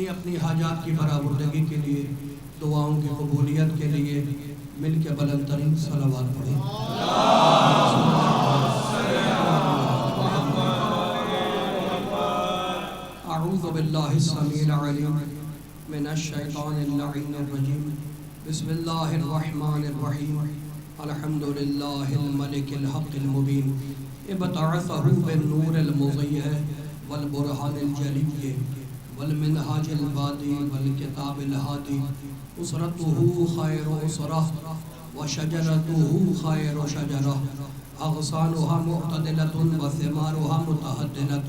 اپنی حاجات کی برآوردگی کے لیے، دعاؤں کی قبولیت کے لیے مل کے بلند ترین صلوات پڑھیں۔ اعوذ باللہ السمیع العلیم من الشیطان اللعین الرجیم، بسم اللہ الرحمن الرحیم، الحمد للہ الملک الحق المبین، ابتعثہ بالنور المضیء والبرہان الجلی والمنہاج البادی والکتاب الہادی، اسرتہ خیر اسرہ وشجرتہ خیر شجرہ، اغصانها معتدلۃ وثمارها متعدلۃ،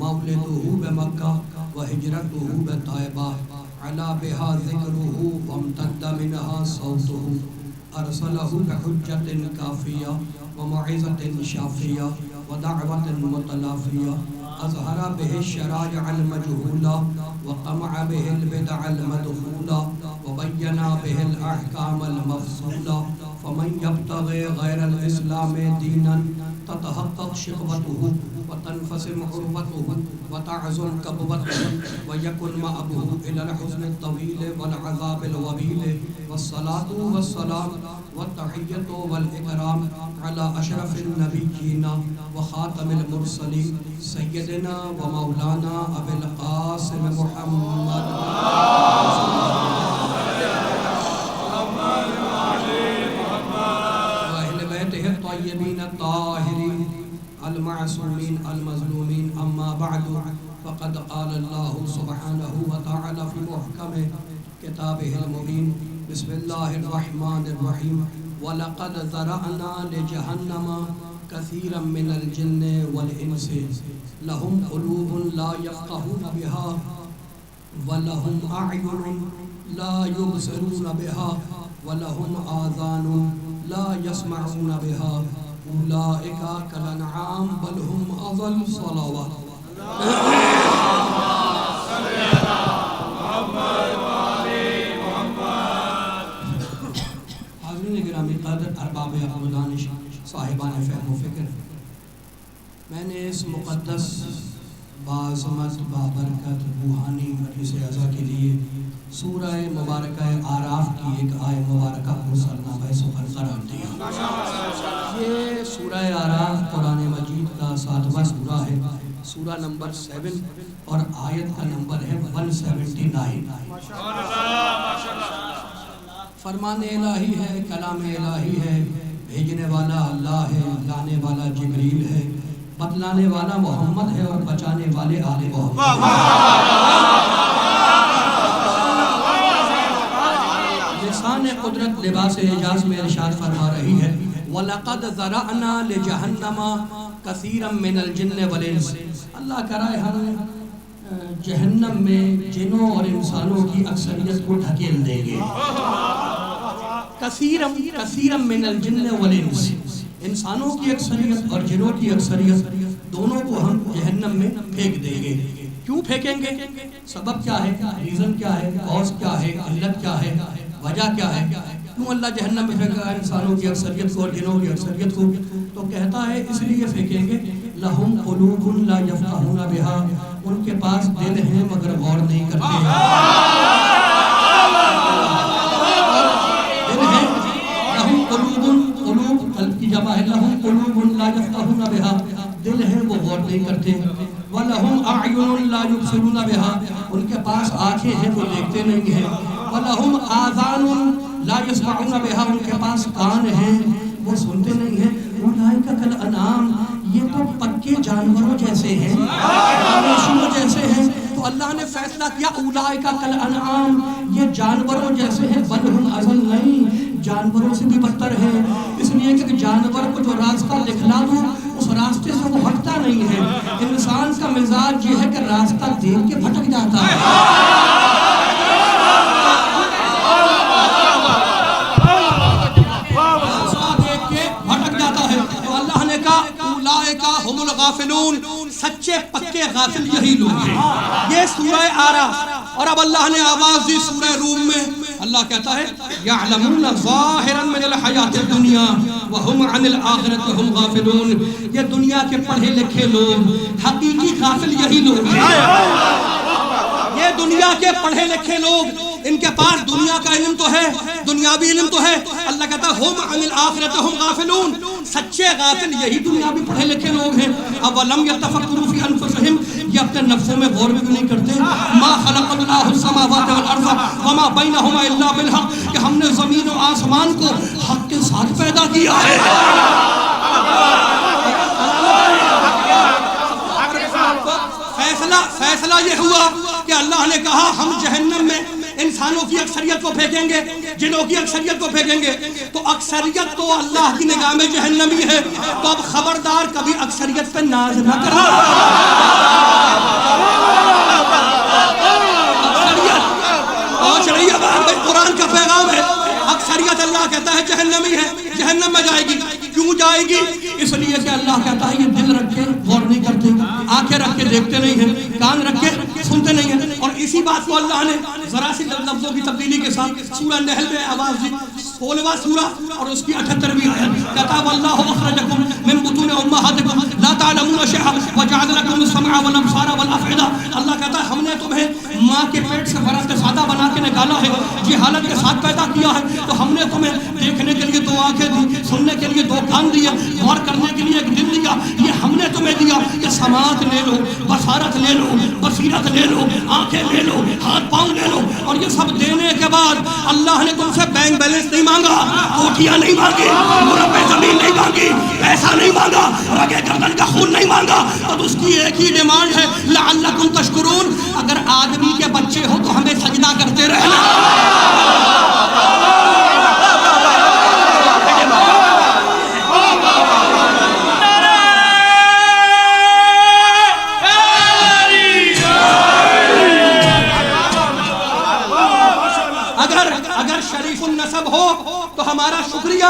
مولدہ بمکہ وہجرتہ بطیبہ، علا بہا ذکرہ وامتد منہا صوتہ، ارسلہ بحجۃ کافیہ وموعظۃ شافیہ ودعوۃ متلافیہ، اظہر بہ الشرائع المجہولہ وقمع بہ البدع المدخولہ وبین بہ الاحکام المفصولہ، فمن یبتغی غیر الاسلام دینا تتحقق شقوتہ وتنفسم عروتہ وتعظم کبوتہ ویکن مأبہ الی الحزن الطویل والعذاب الوبیل، والصلاة والسلام والتحیۃ والاکرام علی اشرف النبیین وخاتم المرسلین سیدنا و مولانا ابی القاسم محمد واہل بیتہ الطیبین الطاہرین المعصومین المظلومین، اما بعد فقد قال اللہ سبحانہ وتعالی فی محکم کتابہ المبین، بسم اللہ الرحمن الرحیم، وَلَقَدْ ذَرَأْنَا لِجَهَنَّمَ كَثِيرًا مِّنَ الْجِنِّ وَالْإِنسِ لَهُمْ قُلُوبٌ لَا يَفْقَهُونَ بِهَا وَلَهُمْ أَعْيُنٌ لَا يُبْصِرُونَ بِهَا وَلَهُمْ آذَانٌ لَا يَسْمَعُونَ بِهَا أُولَٰئِكَ كَالْأَنْعَامِ بَلْ هُمْ أَضَلُّ صَلَوَاتُ ارباب عقل و دانش، صاحبان فہم و فکر، میں نے اس مقدس باعظمت بابرکت روحانی مجلس اعزا کے لیے سورہ مبارکہ اعراف کی ایک آیت مبارکہ کو سرنامہ سخن قرار دیا۔ یہ سورہ اعراف قرآن مجید کا 7واں سورہ ہے، سورہ نمبر 7 اور آیت کا نمبر ہے 179۔ فرمان الہی ہے، کلام الہی ہے، بھیجنے والا اللہ ہے، لانے والا جبریل ہے، بتلانے والا محمد ہے اور بچانے والے آل محمد۔ لسان قدرت لباس اعجاز میں ارشاد فرما رہی ہے، وَلَقَدْ ذَرَأْنَا لِجَهَنَّمَ كَثِيرًا مِّنَ الْجِنِّ وَالْإِنسِ، اللہ کرائے ہم جہنم میں جنوں اور انسانوں کی اکثریت کو دھکیل دیں گے۔ کثیرا من الجن والانس، انسانوں کی اکثریت اور جنوں کی اکثریت دونوں کو ہم جہنم میں پھینک دیں گے۔ کیوں پھینکیں گے؟ سبب کیا ہے؟ ریزن کیا ہے؟ کاز کیا ہے؟ علت کیا ہے؟ وجہ کیا ہے؟ کیوں اللہ جہنم میں پھینکا ہے انسانوں کی اکثریت کو اور جنوں کی اکثریت کو؟ تو کہتا ہے اس لیے پھینکیں گے، لہم قلوب لا یفقہون بہا، ان کے پاس دل ہیں مگر غور نہیں کرتے ہیں۔ دل ہیں، لہم قلوب قلب کی جمع ہے، لہم قلوب لا یفقہون بہا، دل ہیں وہ غور نہیں کرتے، وَلَهُمْ أَعْيُنٌ لَا يُبْصِرُونَ بِهَا، ان کے پاس آنکھیں ہیں وہ دیکھتے نہیں ہیں، وَلَهُمْ آذَانٌ لَا يَسْمَعُونَ بِهَا، ان کے پاس کان ہیں وہ سنتے نہیں ہیں، اولئک کالانعام، یہ تو پکے جانوروں جیسے ہیں، مویشیوں جیسے ہیں۔ تو اللہ نے فیصلہ کیا اولئک کالانعام، یہ جانوروں جیسے ہیں، بل ہم اضل، نہیں جانوروں سے بھی بدتر ہیں، اس لیے کہ جانور کو جو راستہ دکھلا دو اس راستے سے وہ ہٹتا نہیں ہے۔ انسان کا مزاج یہ ہے کہ راستہ دیکھ کے بھٹک جاتا ہے، ہم الغافلون، سچے پکے غافل یہی لوگ ہیں۔ یہ سورہ اعراف، اور اب اللہ نے آواز دی سورہ روم میں، اللہ کہتا ہے یعلمون ظاہرا من الحیات الدنیا وہم عن الآخرت ہم غافلون، یہ دنیا کے پڑھے لکھے لوگ، حقیقی غافل یہی لوگ ہیں۔ یہ دنیا کے پڑھے لکھے لوگ، ان کے پاس دنیا کا علم تو ہے، دنیاوی علم تو ہے، اللہ کہتا ہے ہم عن الآخرۃ ہم غافلون، سچے غافل یہی دنیاوی پڑھے لکھے لوگ ہیں۔ اولم یتفکروا فی انفسہم، یہ اپنے نفسوں میں غور بھی نہیں کرتے، ما خلق اللہ السماوات والارض وما بینہما الا بالحق، کہ ہم نے زمین و آسمان کو حق کے ساتھ پیدا کیا ہے۔ فیصلہ یہ ہوا کہ اللہ نے کہا ہم جہنم میں انسانوں کی اکثریت کو پھینکیں گے، جنوں کی اکثریت کو پھینکیں گے، تو اکثریت تو اللہ کی نگاہ میں جہنمی ہے، تو اب خبردار کبھی اکثریت پہ ناز نہ کرنا۔ اکثریت پہنچ رہی ہے بات، قرآن کا پیغام ہے، اکثریت اللہ کہتا ہے جہنمی ہے، جہنم میں جائے گی۔ کیوں جائے گی؟ اس لیے کہ اللہ کہتا ہے یہ دل رکھ کے غور نہیں کرتے، آنکھیں رکھ کے دیکھتے نہیں ہیں، کان رکھ کے سنتے نہیں ہیں۔ اور اسی بات کو اللہ نے ذرا سی لفظوں کی تبدیلی کے ساتھ سورہ نحل میں آواز دی، 16واں سورہ اور اس کی 78ویں آیت، کہتا واللہ اخرجکم من بطون امہاتکم لا تعلمون شیئا وجعل لکم السمع والابصار والافئدہ، اللہ کہتا ہے ہم نے تمہیں ماں کے پیٹ سے فرات سادہ بنا کے نکالا ہے، جہالت کے ساتھ پیدا کیا ہے، تو ہم نے تمہیں دیکھنے کے لیے 2 آنکھیں دی، سننے کے لیے 2 کان دیے، غور کرنے کے لیے 1 دل دیا، یہ ہم نے تمہیں دیا کہ سماعت لے لو، بصارت لے لو، بصیرت لے لو، آنکھیں لے لو، ہاتھ پاؤں لے لو۔ اور یہ سب دینے کے بعد اللہ نے تم سے بینک بیلنس نہیں مانگا، کوٹیاں نہیں مانگی، مربع زمین نہیں مانگی، پیسہ نہیں مانگا، رگے گردن کا خون نہیں مانگا، اب اس کی ایک ہی ڈیمانڈ ہے لعلکم تشکرون، اگر آدمی کے بچے ہو تو ہمیں سجدہ کرتے رہنا۔ اگر شریف النسب ہو تو ہمارا شکریہ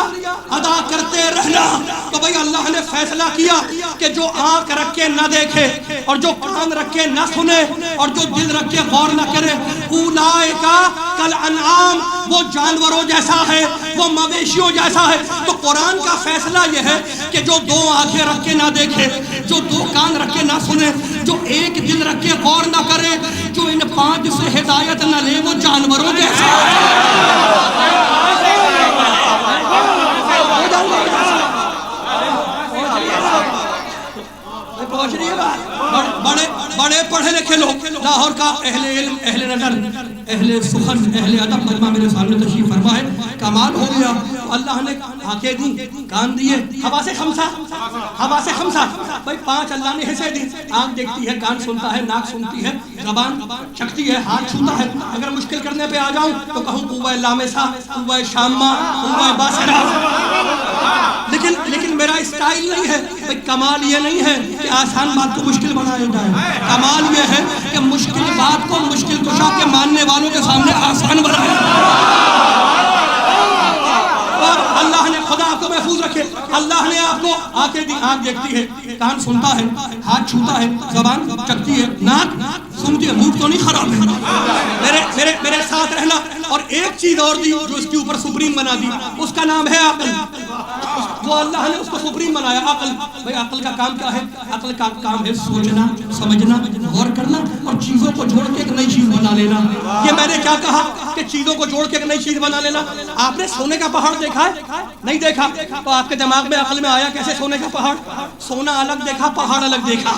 ادا کرتے رہنا۔ تو بھئی اللہ نے فیصلہ کیا کہ جو آنکھ رکھ کے نہ دیکھے اور جو کان رکھ کے نہ سنے اور جو دل رکھ کے غور نہ کرے، اولئک کالانعام، وہ جانوروں جیسا ہے، وہ مویشیوں جیسا ہے۔ تو قرآن کا فیصلہ یہ ہے کہ جو 2 آنکھیں رکھ کے نہ دیکھے، جو 2 کان رکھ کے نہ سنے، جو 1 دل رکھ کے غور نہ کرے، جو ان 5 سے ہدایت نہ لے، وہ جانوروں جیسا ہے۔ پہنچ رہی ہے بات؟ بڑے پڑھے لکھے لوگ، لاہور کا اہل علم، اہل نظر، اہل سخن، اہل ادب مجمع میرے سامنے تشریف فرما ہے، کمال ہو گیا۔ اللہ نے آنکھیں دی، کان دیے، حواس خمسہ، بھائی 5 اللہ نے حصے دی، آنکھ دیکھتی ہے، کان سنتا ہے، ناک سنتی ہے، زبان چکھتی ہے، ہاتھ چھوتا ہے۔ اگر مشکل کرنے پہ آ جاؤں تو کہوں قوہ لامسہ، قوہ شامہ، قوہ باصرہ، لیکن میرا اسٹائل نہیں ہے۔ بھئی کمال یہ نہیں ہے کہ آسان بات کو مشکل بنایا جائے، کمال یہ ہے کہ مشکل بات کو مشکل کشا کے ماننے والوں کے سامنے آسان بنایا جائے۔ اور اللہ نے خدا آپ کو محفوظ رکھے، اللہ نے آپ کو آنکھیں دی، آنکھ دیکھتی ہے، کان سنتا ہے، ہاتھ چھوتا ہے، زبان چکتی ہے، ناک سنتی ہے، منہ تو نہیں خراب ہے، میرے ساتھ رہنا۔ اور ایک چیز اور دی جو اس کے اوپر سپریم بنا دی، اس کا نام ہے عقل۔ وہ اللہ نے اس کو سپریم بنایا، عقل۔ بھئی عقل کا کام کیا ہے؟ عقل کا کام ہے سوچنا، سمجھنا، غور کرنا اور چیزوں کو جوڑ کے ایک نئی چیز بنا لینا۔ یہ میں نے کیا کہا کہ چیزوں کو جوڑ کے ایک نئی چیز بنا لینا۔ آپ نے سونے کا پہاڑ دیکھا ہے؟ نہیں دیکھا، تو آپ کے دماغ میں عقل میں آیا کیسے سونے کا پہاڑ؟ سونا الگ دیکھا، پہاڑ الگ دیکھا،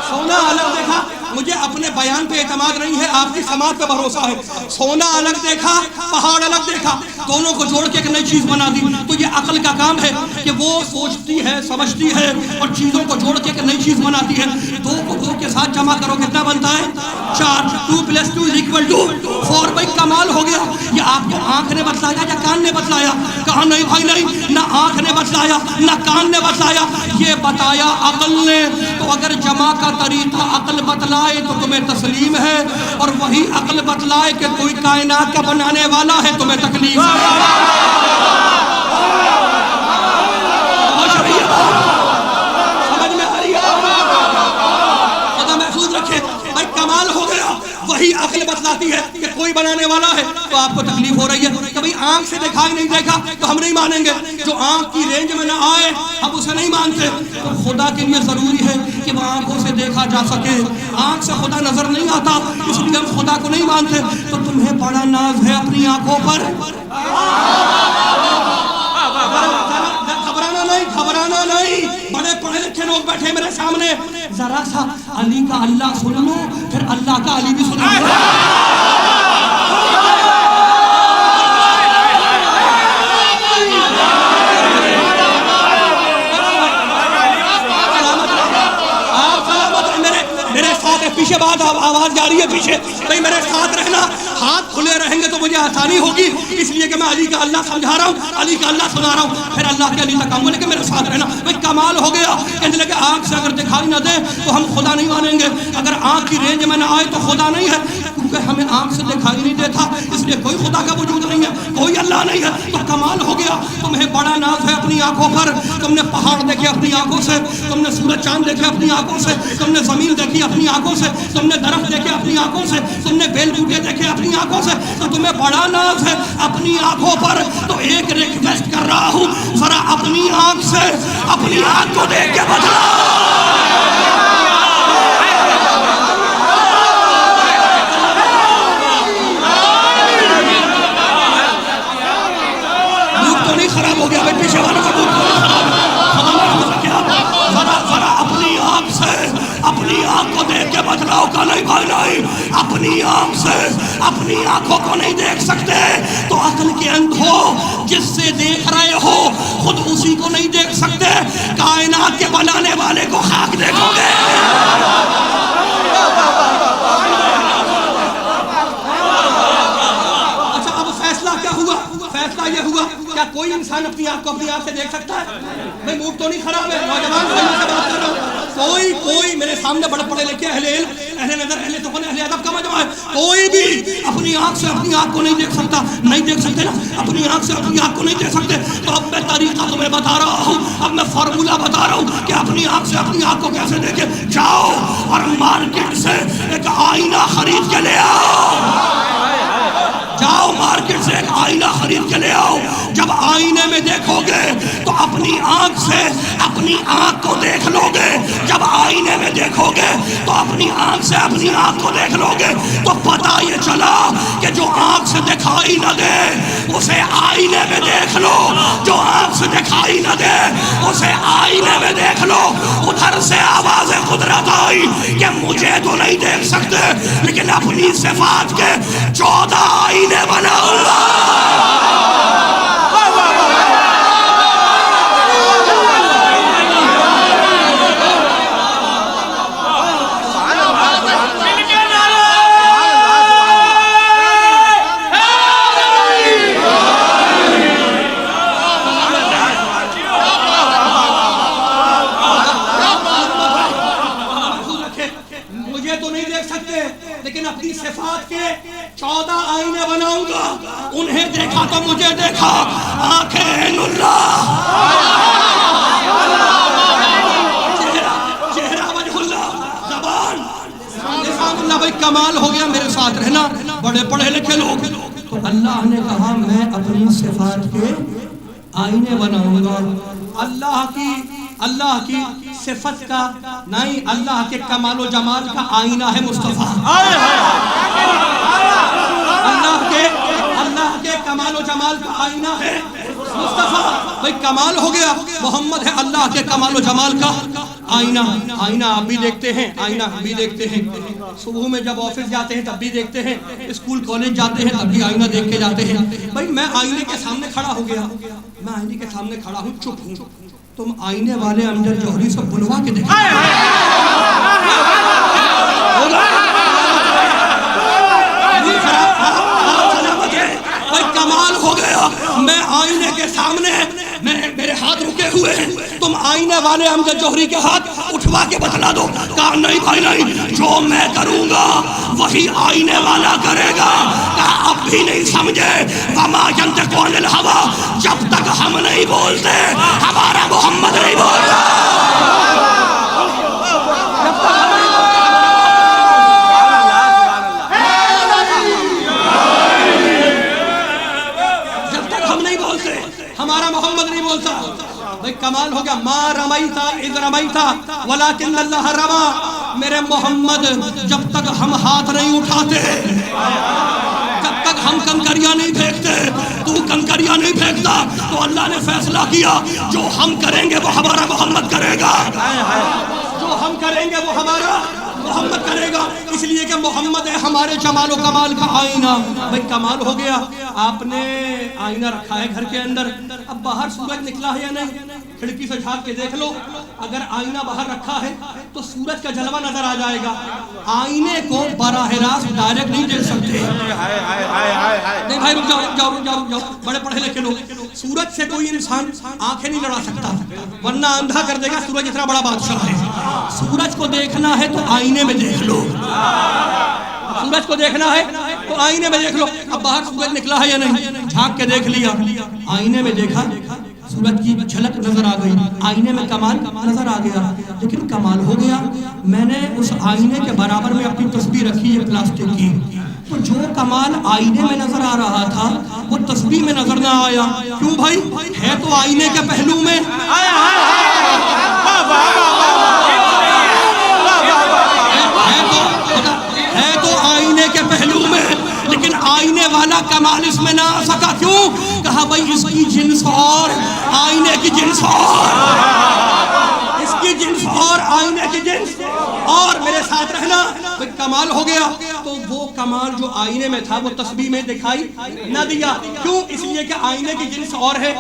سونا الگ دیکھا۔ مجھے اپنے بیان پہ اعتماد نہیں ہے، آپ کی سماعت پہ بھروسہ ہے۔ سونا الگ دیکھا، پہاڑ الگ دیکھا، دونوں کو جوڑ کے ایک نئی چیز بنا دی۔ تو یہ عقل کا کام ہے کہ وہ سوچتی ہے، سمجھتی ہے اور چیزوں کو جوڑ کے ایک نئی چیز بناتی ہے۔ 2 کو 2 کے ساتھ جمع کرو کتنا بنتا ہے؟ 4۔ 2 + 2 = 4۔ بھائی کمال ہو گیا۔ یہ آپ کو آنکھ نے بتلایا یا کان نے بتلایا؟ کہا نہیں بھائی نہیں، نہ آنکھ نے بتلایا نہ کان نے بتلایا، یہ بتایا عقل نے۔ تو اگر جمع کا طریقہ عقل بتلائے تو تمہیں تسلیم ہے، اور وہی عقل بتلائے کہ کوئی کائنات کا بنانے والا ہے، تمہیں تکلیف ہے۔ سمجھ میں آ رہی ہے؟ خدا محفوظ رکھے۔ بھائی کمال ہو گیا۔ وہی عقل بتلاتی ہے کہ کوئی بنانے والا ہے. تو آپ کو تکلیف ہو رہی ہے کہ بھئی آنکھ سے دکھائی نہیں دیکھا تو ہم نہیں مانیں گے. جو آنکھ کی رینج میں نہ آئے ہم اسے نہیں مانتے. تو خدا کے لیے ضروری ہے کہ وہ آنکھوں سے دیکھا جا سکے. آنکھ سے خدا نظر نہیں آتا اس لیے ہم خدا کو نہیں مانتے. تو تمہیں بڑا ناز ہے اپنی آنکھوں پر. گھبرانا نہیں. بڑے پڑھے لکھے لوگ بیٹھے میرے سامنے, ذرا سا علی کا اللہ سن لو پھر اللہ کا علی بھی سن لو. پیچھے بات آواز جا رہی ہے پیچھے, بھئی میرے ساتھ رہنا. ہاتھ کھلے رہیں گے تو مجھے آسانی ہوگی, اس لیے کہ میں علی کا اللہ سمجھا رہا ہوں, علی کا اللہ سنا رہا ہوں, پھر اللہ کے علی تک آؤں گا. لیکن میرے ساتھ رہنا. بھئی کمال ہو گیا. کہنے لگے آنکھ سے اگر دکھائی نہ دے تو ہم خدا نہیں مانیں گے. اگر آنکھ کی رینج میں نہ آئے تو خدا نہیں ہے, کیونکہ ہمیں آنکھ سے دکھائی نہیں دیتا اس لیے کوئی خدا کا وجود نہیں ہے, کوئی اللہ نہیں ہے. تو کمال ہو گیا. تمہیں بڑا ناز ہے اپنی آنکھوں پر. تم نے پہاڑ دیکھے اپنی آنکھوں سے, تم نے سورج چاند دیکھے اپنی آنکھوں سے, تم نے زمین دیکھی اپنی آنکھوں سے, تم نے درخت دیکھے اپنی آنکھوں سے, تم نے بیل بوٹے دیکھے اپنی آنکھوں سے. تو تمہیں بڑا ناز ہے اپنی آنکھوں پر. تو ایک ریکویسٹ کر رہا ہوں, ذرا اپنی آنکھ سے اپنی آنکھ کو دیکھ کے بتلاؤ. موڈ تو نہیں خراب ہو گیا بھائی, پیچھے والوں کا موڈ تو نہیں خراب ہے. ذرا اپنی آنکھ سے اپنی آنکھ کو دیکھ کے بتلاؤ. کا نہیں بھائی نہیں, اپنی آنکھ سے اپنی آنکھوں کو نہیں دیکھ سکتے تو عقل کے اندھو جس سے دیکھ رہے ہو خود اسی کو نہیں دیکھ سکتے. کائنات کے بنانے والے کو خاک دیکھو گے. اچھا اب فیصلہ کیا ہوا؟ فیصلہ یہ ہوا کیا کوئی انسان اپنی آنکھ کو اپنی آنکھ سے دیکھ سکتا ہے؟ میں موڈ تو نہیں خراب ہے, نوجوان سے بات کر رہا ہوں. کوئی میرے سامنے بڑے پڑھے لکھے اہل علم, اہل نظر, اہل سخن, اہل ادب کا مجمع ہے, کوئی بھی اپنی آنکھ سے اپنی آنکھ کو نہیں دیکھ سکتا. نہیں دیکھ سکتے نا, اپنی آنکھ سے اپنی آنکھ کو نہیں دیکھ سکتے. تو اب میں طریقہ تمہیں بتا رہا ہوں, اب میں فارمولہ بتا رہا ہوں کہ اپنی آنکھ سے اپنی آنکھ کو کیسے دیکھیں. جاؤ اور مارکیٹ سے ایک آئینہ خرید کے لے آؤ. جاؤ مارکیٹ سے ایک آئینہ خرید کے لے آؤ. جب آئینے میں دیکھو گے تو اپنی آنکھ سے اپنی آنکھ کو دیکھ لو گے. جب آئینے میں دیکھو گے تو اپنی آنکھ سے اپنی آنکھ کو دیکھ لو گے. تو پتہ یہ چلا کہ جو آنکھ سے دکھائی نہ دے اسے آئینے میں دیکھ لو. جو آنکھ سے دکھائی نہ دے اسے آئینے میں دیکھ لو. ادھر سے آواز قدرت آئی کہ مجھے تو نہیں دیکھ سکتے لیکن اپنی صفات کے 14 آئینے بناؤں گا. لیکن اپنی صفات کے 14 آئینے بناؤں گا. انہیں دیکھا تو مجھے دیکھا. آنکھیں اللہ, چہرہ وجہ اللہ, زبان لسان اللہ. بھائی کمال ہو گیا. میرے ساتھ رہنا بڑے پڑھے لکھے لوگ. تو اللہ نے کہا میں اپنی صفات کے آئینے بناؤں گا. اللہ کی صفت کا نہیں, اللہ کے کمال و جمال کا آئینہ ہے مصطفیٰ. اللہ کے کمال و جمال کا آئینہ ہے مصطفیٰ. بھئی کمال ہو گیا. محمد ہے اللہ کے کمال و جمال کا آئینہ. آئینہ آپ بھی دیکھتے ہیں, آئینہ ہم بھی دیکھتے ہیں. صبح میں جب آفس جاتے ہیں تب بھی دیکھتے ہیں, اسکول کالج جاتے ہیں تب بھی آئینہ دیکھ کے جاتے ہیں. بھئی میں آئینے کے سامنے کھڑا ہو گیا, میں آئینے کے سامنے کھڑا ہوں, چپ ہوں. تم آئینے والے امجد جوہری سے بلوا کے دیکھیں. کمال ہو گیا. میں آئینے کے سامنے, میرے ہاتھ رکے ہوئے ہیں, تم آئینے والے امجد جوہری کے ہاتھ اٹھوا کے بتلا دو. کہا نہیں بھائی نہیں, جو میں کروں گا وہی آئینے والا کرے گا. کہا اب بھی نہیں سمجھے. وما ينطق عن الهوى, جب تک ہم نہیں بولتے ہمارا محمد نہیں بولتا. رمیتا ولکن اللہ رما، میرے محمد جب تک ہم ہاتھ نہیں اٹھاتے، جب تک ہم کنکریاں نہیں پھینکتے، تو کنکریاں نہیں پھینکتا، تو اللہ نے فیصلہ کیا جو ہم کریں گے وہ ہمارا محمد کرے گا، جو ہم کریں گے وہ ہمارا محمد کرے گا۔ اس لیے کہ محمد ہے ہمارے جمال و کمال کا آئینہ۔ بھئی کمال ہو گیا، آپ نے آئینہ رکھا ہے گھر کے اندر، اب باہر سورج نکلا ہے یا نہیں، کھڑکی سے جھانک کے دیکھ لو، اگر آئینہ باہر رکھا ہے تو سورج کا جلوہ نظر آ جائے گا۔ آئینے کو براہ راست ڈائریکٹ نہیں دیکھ سکتے، نہیں بھائی رک جاؤ، بڑے پڑھے لکھے لوگ، سورج سے کوئی انسان آنکھیں نہیں لڑا سکتا ورنہ اندھا کر دے گا، سورج اتنا بڑا بادشاہ ہے۔ سورج کو دیکھنا ہے تو آئینے میں دیکھ لو، سورج کو دیکھنا ہے تو آئینے میں دیکھ لو۔ اب باہر سورج نکلا ہے یا نہیں، جھانک کے دیکھ لیا، آئینے میں دیکھا، سورج کی جھلک نظر آ گئی، آئینے میں کمال نظر آ گیا، لیکن کمال ہو گیا، میں نے اس آئینے کے برابر میں اپنی تصویر رکھی ہے پلاسٹک کی، تو جو کمال آئینے میں نظر آ رہا تھا وہ تصویر میں نظر نہ آیا۔ کیوں بھائی؟ ہے تو آئینے کے پہلو میں، ہے تو آئینے کے پہلو میں، لیکن آئینے والا کمال اس میں نہ آ سکا۔ کیوں؟ کہا بھائی اس کی جنس اور آئینے کی جنس اور، اس کی جنس اور آئینے کی جنس اور، میرے ساتھ رہنا، بھائی کمال ہو گیا۔ تو وہ کمال جو آئینے میں تھا وہ تسبیح میں دکھائی نہ دیا۔ کیوں؟ اس لیے کہ آئینے کی جنس اور ہے،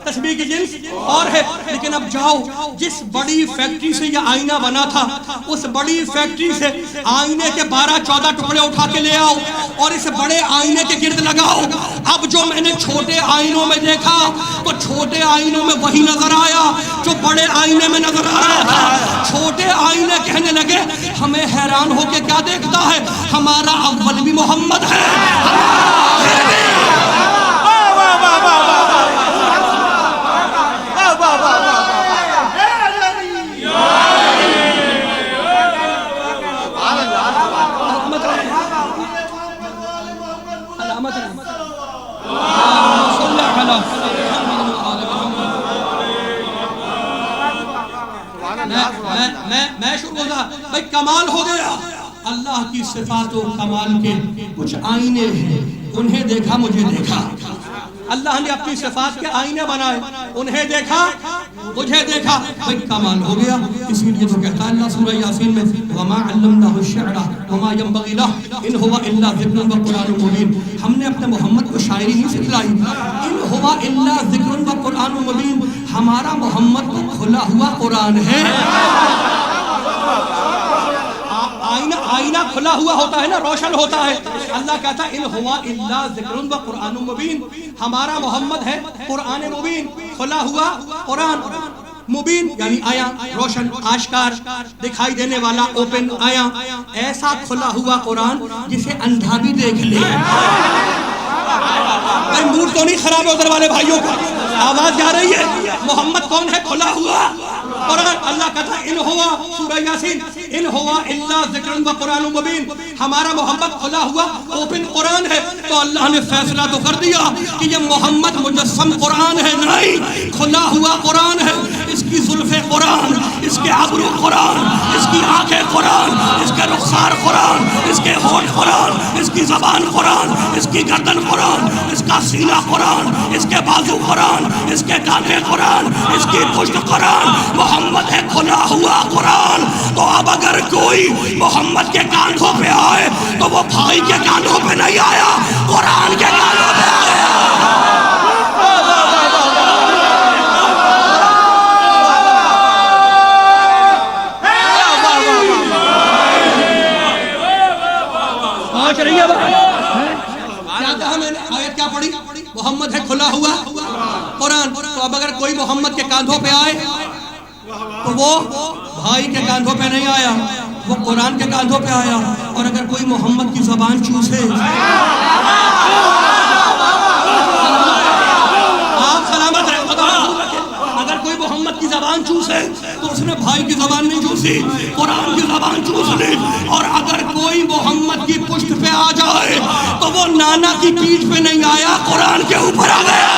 تسبیح کی جنس اور ہے۔ لیکن اب جاؤ، جس بڑی فیکٹری سے یہ آئینہ بنا تھا اس بڑی فیکٹری سے آئینے کے 12-14 ٹکڑے اٹھا کے لے آؤ اور اس بڑے آئینے کے گرد لگاؤ۔ اب جو میں نے چھوٹے آئینوں میں دیکھا تو چھوٹے آئینوں میں وہی نظر آیا جو بڑے آئینے میں نظر آ رہا تھا۔ چھوٹے آئینے کہنے لگے ہمیں حیران ہو کے کیا دیکھتا ہے، ہمارا اول بھی محمد ہے، میں شروع ہوتا بھائی کمال ہو گیا۔ اللہ کی صفات و کمال کے کچھ آئینے ہیں، انہیں دیکھا مجھے دیکھا، اللہ نے اپنی صفات کے آئینے بنائے، انہیں دیکھا مجھے دیکھا، بھائی کمال ہو گیا۔ اسی لیے تو کہتا ہے اللہ سورہ یاسین میں وَمَا عَلَّمْنَاهُ الشِّعْرَ وَمَا يَنبَغِي لَهُ إِنْ هُوَ إِلَّا ذِكْرٌ وَقُرْآنٌ مُبِينٌ، ہم نے اپنے محمد کو شاعری نہیں سکھلائی، إِنْ هُوَ إِلَّا ذِكْرٌ وَقُرْآنٌ مُبِينٌ، ہمارا محمد تو کھلا ہوا قرآن ہے۔ آئینہ کھلا ہوا ہوتا ہے نا، روشن ہوتا ہے، اللہ کہتا ہے ان ہوا الا ذکر و قرآن مبین، ہمارا محمد ہے قرآن مبین، کھلا ہوا قرآن مبین یعنی آیا روشن آشکار دکھائی دینے والا اوپن آیا، ایسا کھلا ہوا قرآن جسے اندھا بھی دیکھ لے۔ بھائی موڈ تو نہیں خراب ہے ادھر والے بھائیوں کا، آواز جا رہی ہے؟ محمد کون ہے؟ کھلا ہوا قرآن۔ اللہ کہتا ہے ان ہوا سورہ یاسین ان ہوا الا ذکر و قرآن مبین، ہمارا محمد کھلا ہوا اوپن قرآن ہے۔ تو اللہ نے فیصلہ تو کر دیا کہ یہ محمد مجسم قرآن ہے نہیں، کھلا ہوا قرآن ہے، اس کی زلفیں قرآن، اس کے ابرو قرآن، اس کی آنکھیں قرآن، اس کے رخسار قرآن، اس کے ہونٹ قرآن، اس کی زبان قرآن، اس کی گردن قرآن، اس کا سینہ قرآن، اس کے بازو قرآن، اس کے کاندھے قرآن، اس کی پشت قرآن، محمد ہے کھلا ہوا قرآن۔ تو اب اگر کوئی محمد کے کاندھوں پہ آئے تو وہ بھائی کے کاندھوں پہ نہیں آیا، قرآن کے کاندھوں پہ آیا۔ پہنچ رہی ہے کیا کہا میں نے؟ آیت کیا پڑھی؟ محمد ہے کھلا ہوا قرآن۔ تو اب اگر کوئی محمد کے کاندھوں پہ آئے تو وہ بھائی کے کاندھوں پہ نہیں آیا، وہ قرآن کے کاندھوں پہ آیا۔ اور اگر کوئی محمد کی زبان چوسے، آپ سلامت رہے، اگر کوئی محمد کی زبان چوسے تو اس نے بھائی کی زبان نہیں چوسی، قرآن کی زبان چوس لی۔ اور اگر کوئی محمد کی پشت پہ آ جائے تو وہ نانا کی پیٹھ پہ نہیں آیا، قرآن کے اوپر آ گیا۔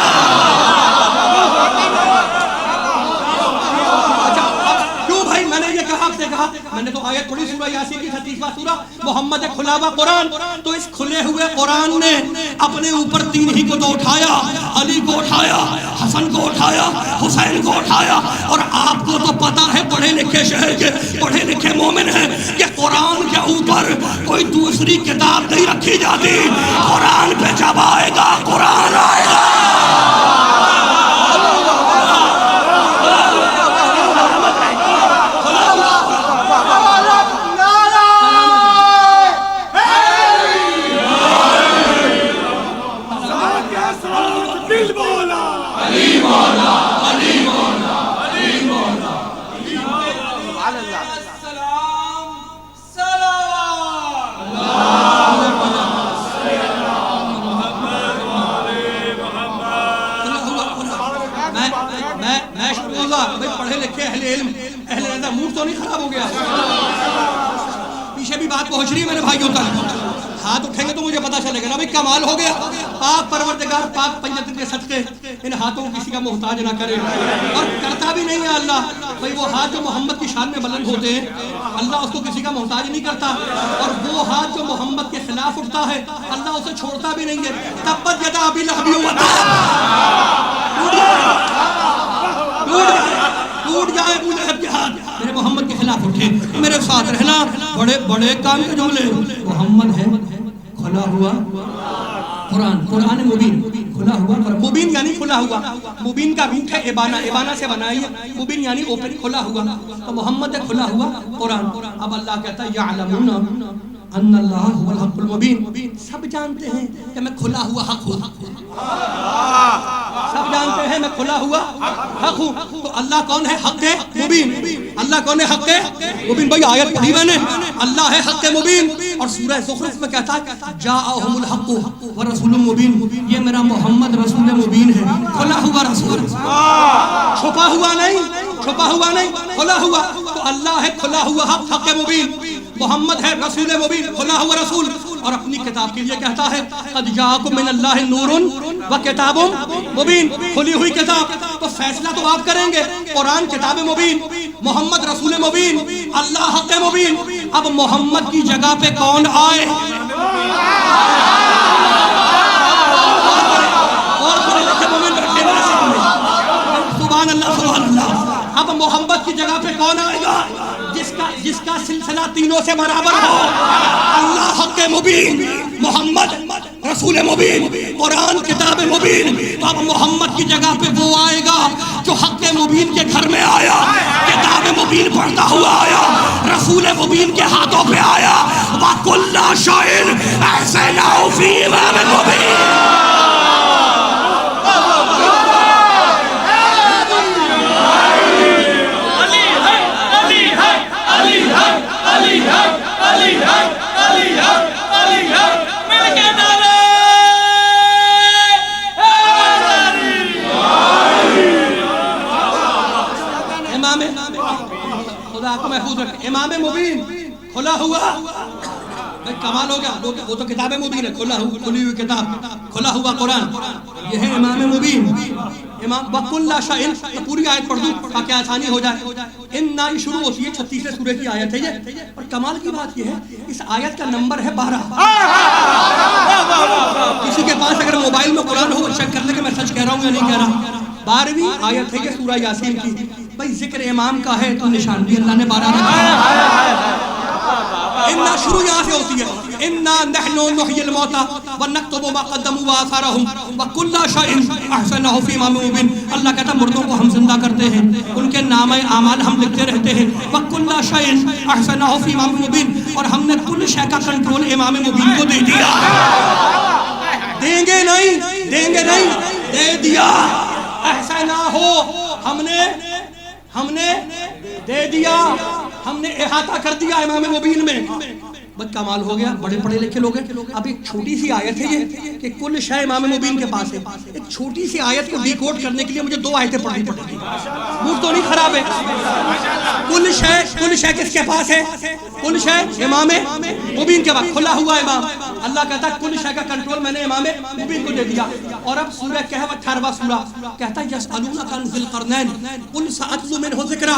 کہا میں نے تو آیت پڑھی سورہ یاسین کی 36واں سورہ محمد کھلا ہوا قرآن، تو اس کھلے ہوئے قرآن نے اپنے اوپر تین ہی کو تو اٹھایا، علی کو اٹھایا، حسن کو اٹھایا، حسین کو اٹھایا، اور آپ کو تو پتا ہے پڑھے لکھے شہر کے پڑھے لکھے مومن ہیں کہ قرآن کے اوپر کوئی دوسری کتاب نہیں رکھی جاتی، قرآن پہ جب آئے گا قرآن آئے گا۔ پڑھے لکھے اہل علم اہل نظر موڈ تو نہیں خراب ہو گیا؟ پیچھے بھی بات پہنچ رہی ہے میرے بھائیوں تک، ہاتھ اٹھیں گے تو مجھے پتا چلے گا نا بھائی کمال ہو گیا۔ پاک پروردگار پاک پنجتن کے صدقے ان ہاتھوں کو کسی کا محتاج نہ کرے، اور کرتا بھی نہیں ہے اللہ بھائی، وہ ہاتھ جو محمد کی شان میں بلند ہوتے ہیں اللہ اس کو کسی کا محتاج نہیں کرتا، اور وہ ہاتھ جو محمد کے خلاف اٹھتا ہے اللہ اسے چھوڑتا بھی نہیں ہے۔ تبت یدا ابی لہب ٹوٹ جائے ابو لہب کے ہاتھ، میرے محمد کے خلاف اٹھے، میرے ساتھ رہنا۔ بڑے بڑے کام کے جملے، محمد ہے کھلا ہوا قرآن، قرآن مبین کھلا ہوا قرآن، مبین یعنی کھلا ہوا، مبین کا روٹ ہے ابانا، ابانا سے بنائی ہے، مبین یعنی اوپن کھلا ہوا، تو محمد ہے کھلا ہوا قرآن۔ اب اللہ کہتا ہے یعلمون ان اللہ هو الحق المبین، سب جانتے ہیں کہ میں کھلا ہوا حق ہوں، سب جانتے ہیں میں کھلا ہوا حق ہوں، تو اللہ کون ہے؟ حق ہے مبین۔ اللہ کون ہے؟ حق ہے مبین۔ بھائی آیت پڑھی میں نے، اللہ ہے حق مبین، اور سورہ زخرف میں کہتا ہے جاءہم الحق ورسول مبین، یہ میرا محمد رسول مبین ہے، کھلا ہوا رسول، چھپا ہوا نہیں، چھپا ہوا نہیں، کھلا ہوا۔ تو اللہ ہے کھلا ہوا حق، حق مبین، محمد ہے رسول مبین، کھلا ہوا رسول، اور اپنی کتاب کے لیے کہتا ہے قد جاءکم من اللہ نور وکتاب مبین، کھلی ہوئی کتاب۔ تو فیصلہ تو آپ کریں گے، قرآن کتاب مبین، محمد رسول مبین، اللہ حق مبین۔ اب محمد کی جگہ پہ کون آئے؟ سبحان اللہ سبحان اللہ۔ اب محمد کی جگہ پہ کون آئے گا؟ جس کا سلسلہ تینوں سے برابر ہو، اللہ حق مبین، محمد رسول مبین، قرآن کتاب مبین۔ تو اب محمد کی جگہ پہ وہ آئے گا جو حق مبین کے گھر میں آیا، کتاب مبین پڑھتا ہوا آیا، رسول مبین کے ہاتھوں پہ آیا، وَكُلَّ شَيْءٍ أَحْصَيْنَاهُ فِي إِمَامٍ مُبِينٍ۔ امام مبین کھلا ہوا، کمال ہو گیا، وہ تو کتاب مبین ہے، کھلا ہوا، کھلی ہوئی کتاب، کھلا ہوا قرآن، یہ ہے امام مبین۔ امام وَكُلَّ شَيْءٍ، پوری آیت پڑھ دوں تاکہ آسانی ہو جائے۔ اِنَّا یہ شروع ہوتی ہے 36 سورہ کی آیت ہے یہ، اور کمال کی بات یہ ہے اس آیت کا نمبر ہے 12۔ کسی کے پاس اگر موبائل میں قرآن ہو چیک کر لے کہ میں سچ کہہ رہا ہوں یا نہیں کہہ رہا۔ 12ویں آیت ہے یہ سورہ یاسین کی۔ بھائی ذکر امام کا ہے تو نشان بھی اللہ نے 12 رکھا ہے۔ اِنَّا شروع یہاں سے ہوتی ہے، اِنَّا نَحْنُ نُحْيِي الْمَوْتَى وَنَكْتُبُ مَا قَدَّمُوا وَآثَارَهُمْ وَكُلَّ شَيْءٍ أَحْصَيْنَاهُ فِي إِمَامٍ مُبِينٍ۔ اللہ کہتا مردوں کو ہم زندہ کرتے ہیں، ان کے نامہ اعمال ہم لکھتے رہتے ہیں، وَكُلَّ شَيْءٍ أَحْصَيْنَاهُ فِي إِمَامٍ مُبِينٍ، اور ہم نے کل شے کا کنٹرول امام مبین کو دے دیا۔ دیں گے نہیں، دیں گے نہیں، دے دیا۔ احسناہ، ہم نے دے دیا، ہم نے احاطہ کر دیا امام مبین میں۔ بس کمال ہو گیا، بڑے پڑھے لکھے لوگ ہیں۔ اب ایک چھوٹی سی آیت ہے یہ کہ کل شے امام مبین کے پاس ہے، ایک چھوٹی سی آیت کو ڈیکوڈ کرنے کے لیے مجھے 2 آیتیں پڑھنی پڑیں گی، موڈ تو نہیں خراب ہے؟ کل شے کس کے پاس ہے؟ کل شے امام مبین کے پاس، کھلا ہوا امام۔ اللہ کہتا ہے کل شے کا کنٹرول میں نے امام مبین کو دے دیا. اور اب سورہ کہف 18واں سورہ کہتا ہے یسألونک عن ذی القرنین قل سأتلو منہ ذکرا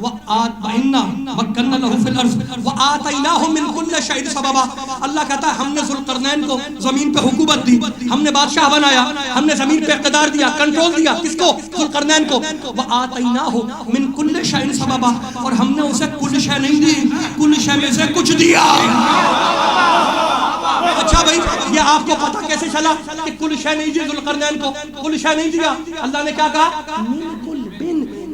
وإنا مکننا لہ فی الارض وآتیناہ من کل شیء سببا. اللہ کہتا ہے ہم نے ذی القرنین کو زمین پہ حکومت دی, ہم نے بادشاہ بنایا, ہم نے زمین پہ اقتدار دیا, کنٹرول دیا. کس کو؟ ذی القرنین کو. وآتیناہ من کل شیء سببا, اور ہم نے اسے کل شے نہیں دی, کل شے میں سے کچھ دیا. اچھا بھائی یہ آپ کو پتہ کیسے چلا کہ کل شے نہیں دی ذی القرنین کو, کل شے نہیں دیا؟ اللہ نے کیا کہا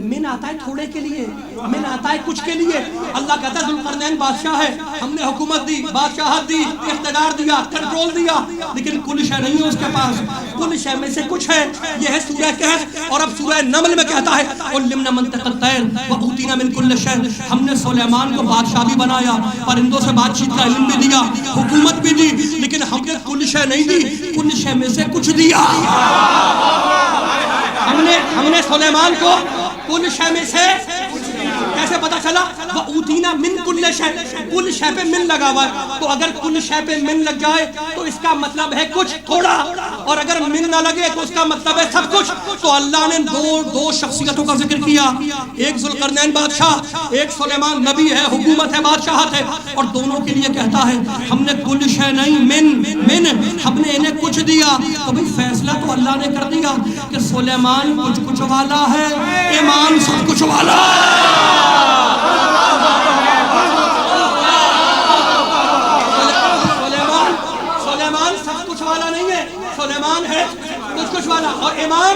من آتا ہے تھوڑے کے لیے, من آتا ہے کچھ کے لیے. اللہ کہتا ہے ذی القرنین بادشاہ ہے, ہم نے حکومت دی, بادشاہت دی, اقتدار دیا, کنٹرول دیا, لیکن کل شے نہیں ہے اس کے پاس, کل شے میں سے کچھ ہے. یہ ہے سورہ کہف. اور اب سورہ نمل میں کہتا ہے علمنا منطق الطیر واوتینا من کل شیء, ہم نے سلیمان کو بادشاہ بھی بنایا, پرندوں سے بات چیت کا علم بھی دیا, حکومت بھی دی, لیکن ہم نے کل شے نہیں دی, کل شے میں سے کچھ دیا. ہم نے سلیمان کو کل شے میں سے کیسے پتا چلا؟ وَأُوتِينَا مِن كُلِّ شَيْءٍ, کل شے پہ من لگا ہوا ہے, تو اگر کل شے پہ من لگ جائے تو اس کا مطلب ہے کچھ تھوڑا, اور اگر من نہ لگے تو اس کا مطلب ہے سب کچھ. تو اللہ نے دو شخصیتوں کا ذکر کیا, ایک ذی القرنین بادشاہ, ایک سلیمان نبی ہے, حکومت ہے, بادشاہت ہے, اور دونوں کے لیے کہتا ہے ہم نے کل شے نہیں, من ہم نے انہیں کچھ دیا. تو بھئی فیصلہ تو اللہ نے کر دیا کہ سلیمان کچھ والا ہے, ایمان سب کچھ والا ہے. سلیمان سب کچھ والا نہیں ہے, سلیمان ہے کچھ والا, اور ایمان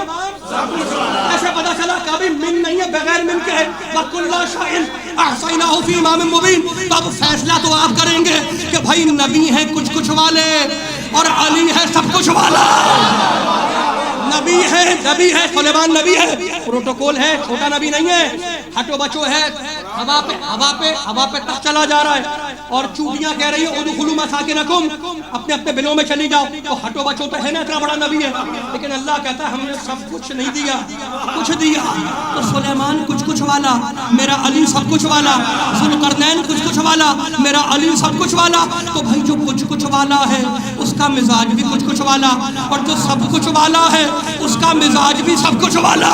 ایسے پتا چلا کبھی من نہیں ہے, بغیر من کے ہے. وَكُلَّ شَيْءٍ أَحْصَيْنَاهُ فِي إِمَامٍ مُبِينٍ. تو اب فیصلہ تو آپ کریں گے کہ بھائی نبی ہیں کچھ والے, اور علی ہے سب کچھ والا. نبی ہے سلیمان نبی ہے, پروٹوکول ہے, چھوٹا نبی نہیں ہے, ہٹو بچو ہے, ہوا پہ تخت چلا جا رہا ہے, اور چوٹیاں کہہ رہی ہیں ادخلوا مساکنکم, اپنے بلوں میں چلی جاؤ. تو ہٹو بچو تو ہے نا, اتنا بڑا نبی ہے, لیکن اللہ کہتا ہے ہم نے سب کچھ نہیں دیا, کچھ دیا. تو سلیمان کچھ والا, میرا علی سب کچھ والا, ذی القرنین کچھ والا, میرا علی سب کچھ والا. تو بھائی جو کچھ والا ہے اس کا مزاج بھی کچھ والا, اور جو سب کچھ والا ہے اس کا مزاج بھی سب کچھ والا.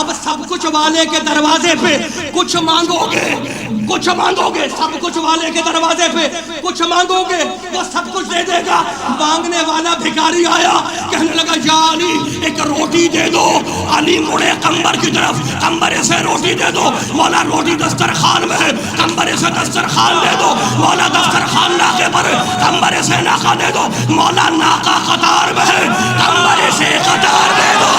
اب سب کچھ والے کے دروازے پہ کچھ مانگو گے, سب کچھ والے کے دروازے پہ کچھ مانگو گے, وہ سب کچھ دے دے گا. مانگنے والا بھکاری آیا, کہنے لگا یا علی ایک روٹی دے دو. علی مڑے قمبر کی طرف, قمبر سے روٹی دے دو. مولا روٹی دسترخوان میں ہے, قمبر سے دسترخوان دے دو. مولا دسترخوان ناقے پر, قمبر سے ناقہ دے دو. مولا ناقہ قطار میں ہے, قمبر سے قطار دے دو.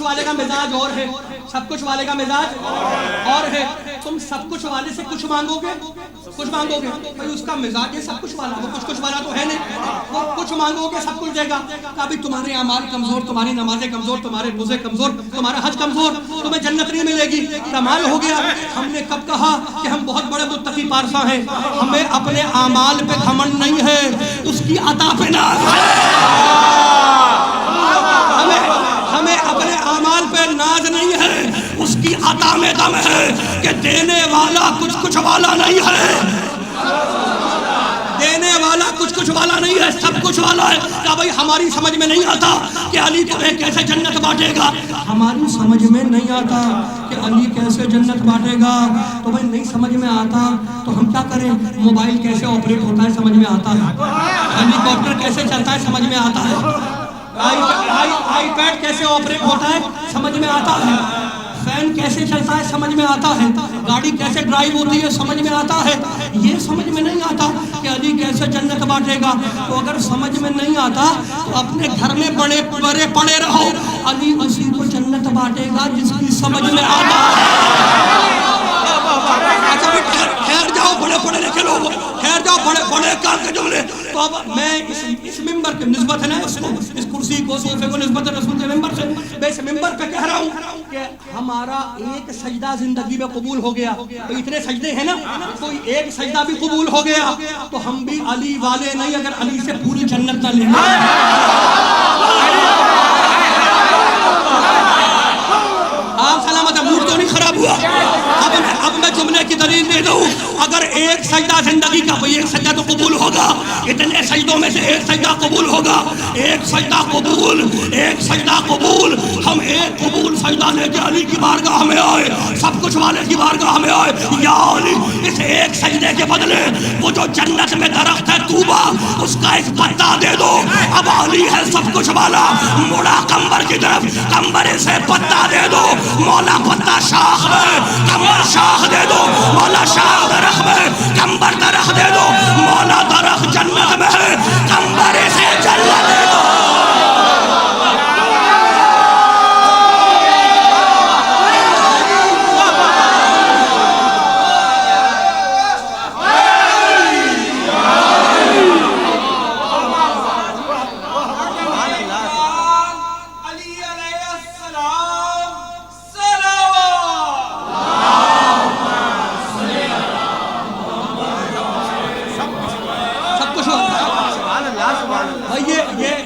والے کا مزاج اور ہے, سب کچھ والے کا مزاج اور ہے. تم سب کچھ والے سے کچھ مانگو گے بھئی اس کا مزاج ہے سب کچھ والا, وہ کچھ والا تو ہے نہیں, وہ کچھ مانگو گے سب کچھ دے گا. کبھی تمہارے اعمال کمزور, تمہاری نمازیں کمزور, تمہارے روزے کمزور, تمہارا حج کمزور, تمہیں جنت نہیں ملے گی. کمال ہو گیا. ہم نے کب کہا کہ ہم بہت بڑے متقی پارسا ہیں؟ ہمیں اپنے اعمال پہ گھمنڈ نہیں ہے, اس کی عطا پہ ناز ہے. ہمیں اپنے اعمال پہ ناز نہیں ہے, اس کی عطا میں دم ہے کہ دینے والا کچھ والا نہیں ہے, دینے والا کچھ والا نہیں ہے, سب کچھ والا ہے. کیا بھائی ہماری سمجھ میں نہیں آتا کہ علی تمہیں کیسے جنت بانٹے گا؟ ہماری سمجھ میں نہیں آتا کہ علی کیسے جنت بانٹے گا. تو بھائی نہیں سمجھ میں آتا تو ہم کیا کریں؟ موبائل کیسے آپریٹ ہوتا ہے سمجھ میں آتا ہے, ہیلی کاپٹر کیسے چلتا ہے سمجھ میں آتا ہے, آئی پیڈ کیسے آپریٹ ہوتا ہے سمجھ میں آتا ہے, فین کیسے چلتا ہے سمجھ میں آتا ہے, گاڑی کیسے ڈرائیو ہوتی ہے سمجھ میں آتا ہے. یہ سمجھ میں نہیں آتا کہ علی کیسے جنت بانٹے گا. تو اگر سمجھ میں نہیں آتا تو اپنے گھر میں بڑے پڑے رہو, علی اسی کو جنت بانٹے گا جس کی سمجھ میں آتا ہے. ٹھہر جاؤ, بڑے پڑھے لکھے لوگ خیر جاؤ بڑے بڑے کام کے جملے. تو اب میں اس ممبر کے نسبت ہے نا اس کو اس کرسی کو صوفے کو نسبت رسول کے ممبر سے میں اس ممبر پہ کہہ رہا ہوں کہ ہمارا ایک سجدہ زندگی میں قبول ہو گیا. تو اتنے سجدے ہیں نا کوئی ایک سجدہ بھی قبول ہو گیا تو ہم بھی علی والے نہیں اگر علی سے پوری جنت نہ لیں. آپ سلامت موڈ تو نہیں خراب ہوا. اب میں جملے کی دلیل دے دوں. اگر ایک سجدہ زندگی کا کوئی ایک سجدہ تو قبول ہوگا, اتنے سجدوں میں سے ایک سجدہ قبول ہوگا, ایک سجدہ قبول, ایک سجدہ قبول. ہم ایک قبول سجدہ لے کے علی کی بارگاہ میں آئے, سب کچھ والے کی بارگاہ میں آئے. یا علی اس ایک سجدے کے بدلے وہ جو جنت میں درخت ہے طوبہ اس کا ایک پتا دے دو. اب علی ہے سب کچھ والا, مڑا کمبر کی طرف, کمبر سے پتا دے دو. مولا پتا شاخ میں, کمبر شاخ دے دو. مولا شاخ درخت میں, کمبر درخت دے دو. مولا درخت جنت میں ہے, کمبر سے جنت دے دو.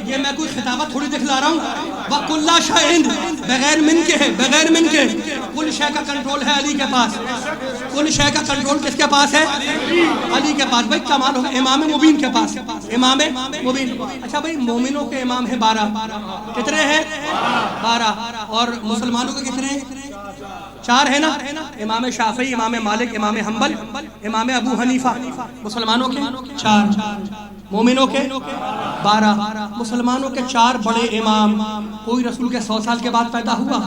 یہ میں کوئی خطابت تھوڑی دکھلا رہا ہوں. وَكُلَّ شَيْءٍ بغیر من کے ہے, بغیر من کے. کل شے کا کنٹرول ہے علی کے پاس. کل شے کا کنٹرول کس کے پاس ہے؟ علی کے پاس. بھائی کمال ہو, امام مبین کے پاس, امام مبین. اچھا بھائی مومنوں کے امام ہیں 12, کتنے ہیں؟ 12. اور مسلمانوں کے کتنے ہیں؟ 4 ہے نا, امام شافعی, امام مالک, امام حنبل, امام ابو حنیفہ. مسلمانوں کے 4, مومنوں کے 12. مسلمانوں کے 4 بڑے امام. کوئی رسول کے 100 سال کے بعد پیدا ہوا,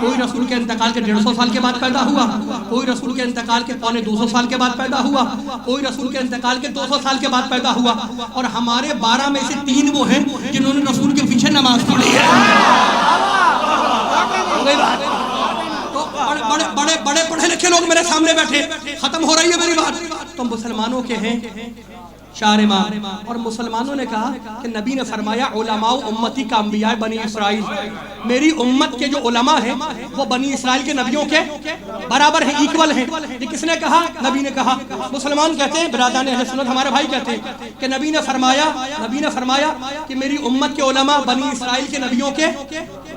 کوئی رسول کے انتقال کے 150 سال کے بعد پیدا ہوا, کوئی رسول کے انتقال کے 250 سال کے بعد پیدا ہوا, کوئی رسول کے انتقال کے 200 سال کے بعد پیدا ہوا. اور ہمارے 12 میں سے 3 وہ ہیں جنہوں نے رسول کے پیچھے نماز پڑھی ہے. بڑے بڑے بڑے پڑھے لکھے لوگ میرے سامنے بیٹھے, ختم ہو رہی ہے میری بات. تو مسلمانوں کے ہیں 4 امام. اور مسلمانوں نے کہا کہ نبی نے فرمایا علماء امتی کا انبیاء بنی اسرائیل. میری امت کے جو علماء ہیں وہ بنی اسرائیل کے نبیوں کے برابر ہیں, ایکول ہیں. یہ کس نے کہا؟ نبی نے کہا. مسلمان کہتے ہیں, برادران اہل سنت ہمارے بھائی کہتے ہیں کہ نبی نے فرمایا کہ میری امت کے علماء بنی اسرائیل کے نبیوں کے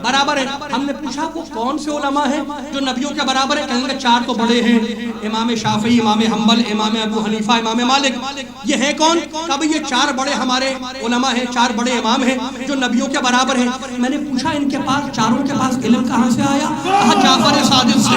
برابر ہیں. ہم نے پوچھا وہ کون سے علماء ہیں جو نبیوں کے برابر ہیں؟ کہیں گے 4 تو بڑے ہیں, امام شافعی, امام حنبل, امام ابو حنیفہ, امام مالک. یہ ہے کون؟ کہا یہ 4 بڑے ہمارے علماء ہیں, 4 بڑے امام ہیں جو نبیوں کے برابر ہیں. میں نے پوچھا ان کے پاس, چاروں کے پاس علم کہاں سے آیا؟ کہا جعفر صادق سے.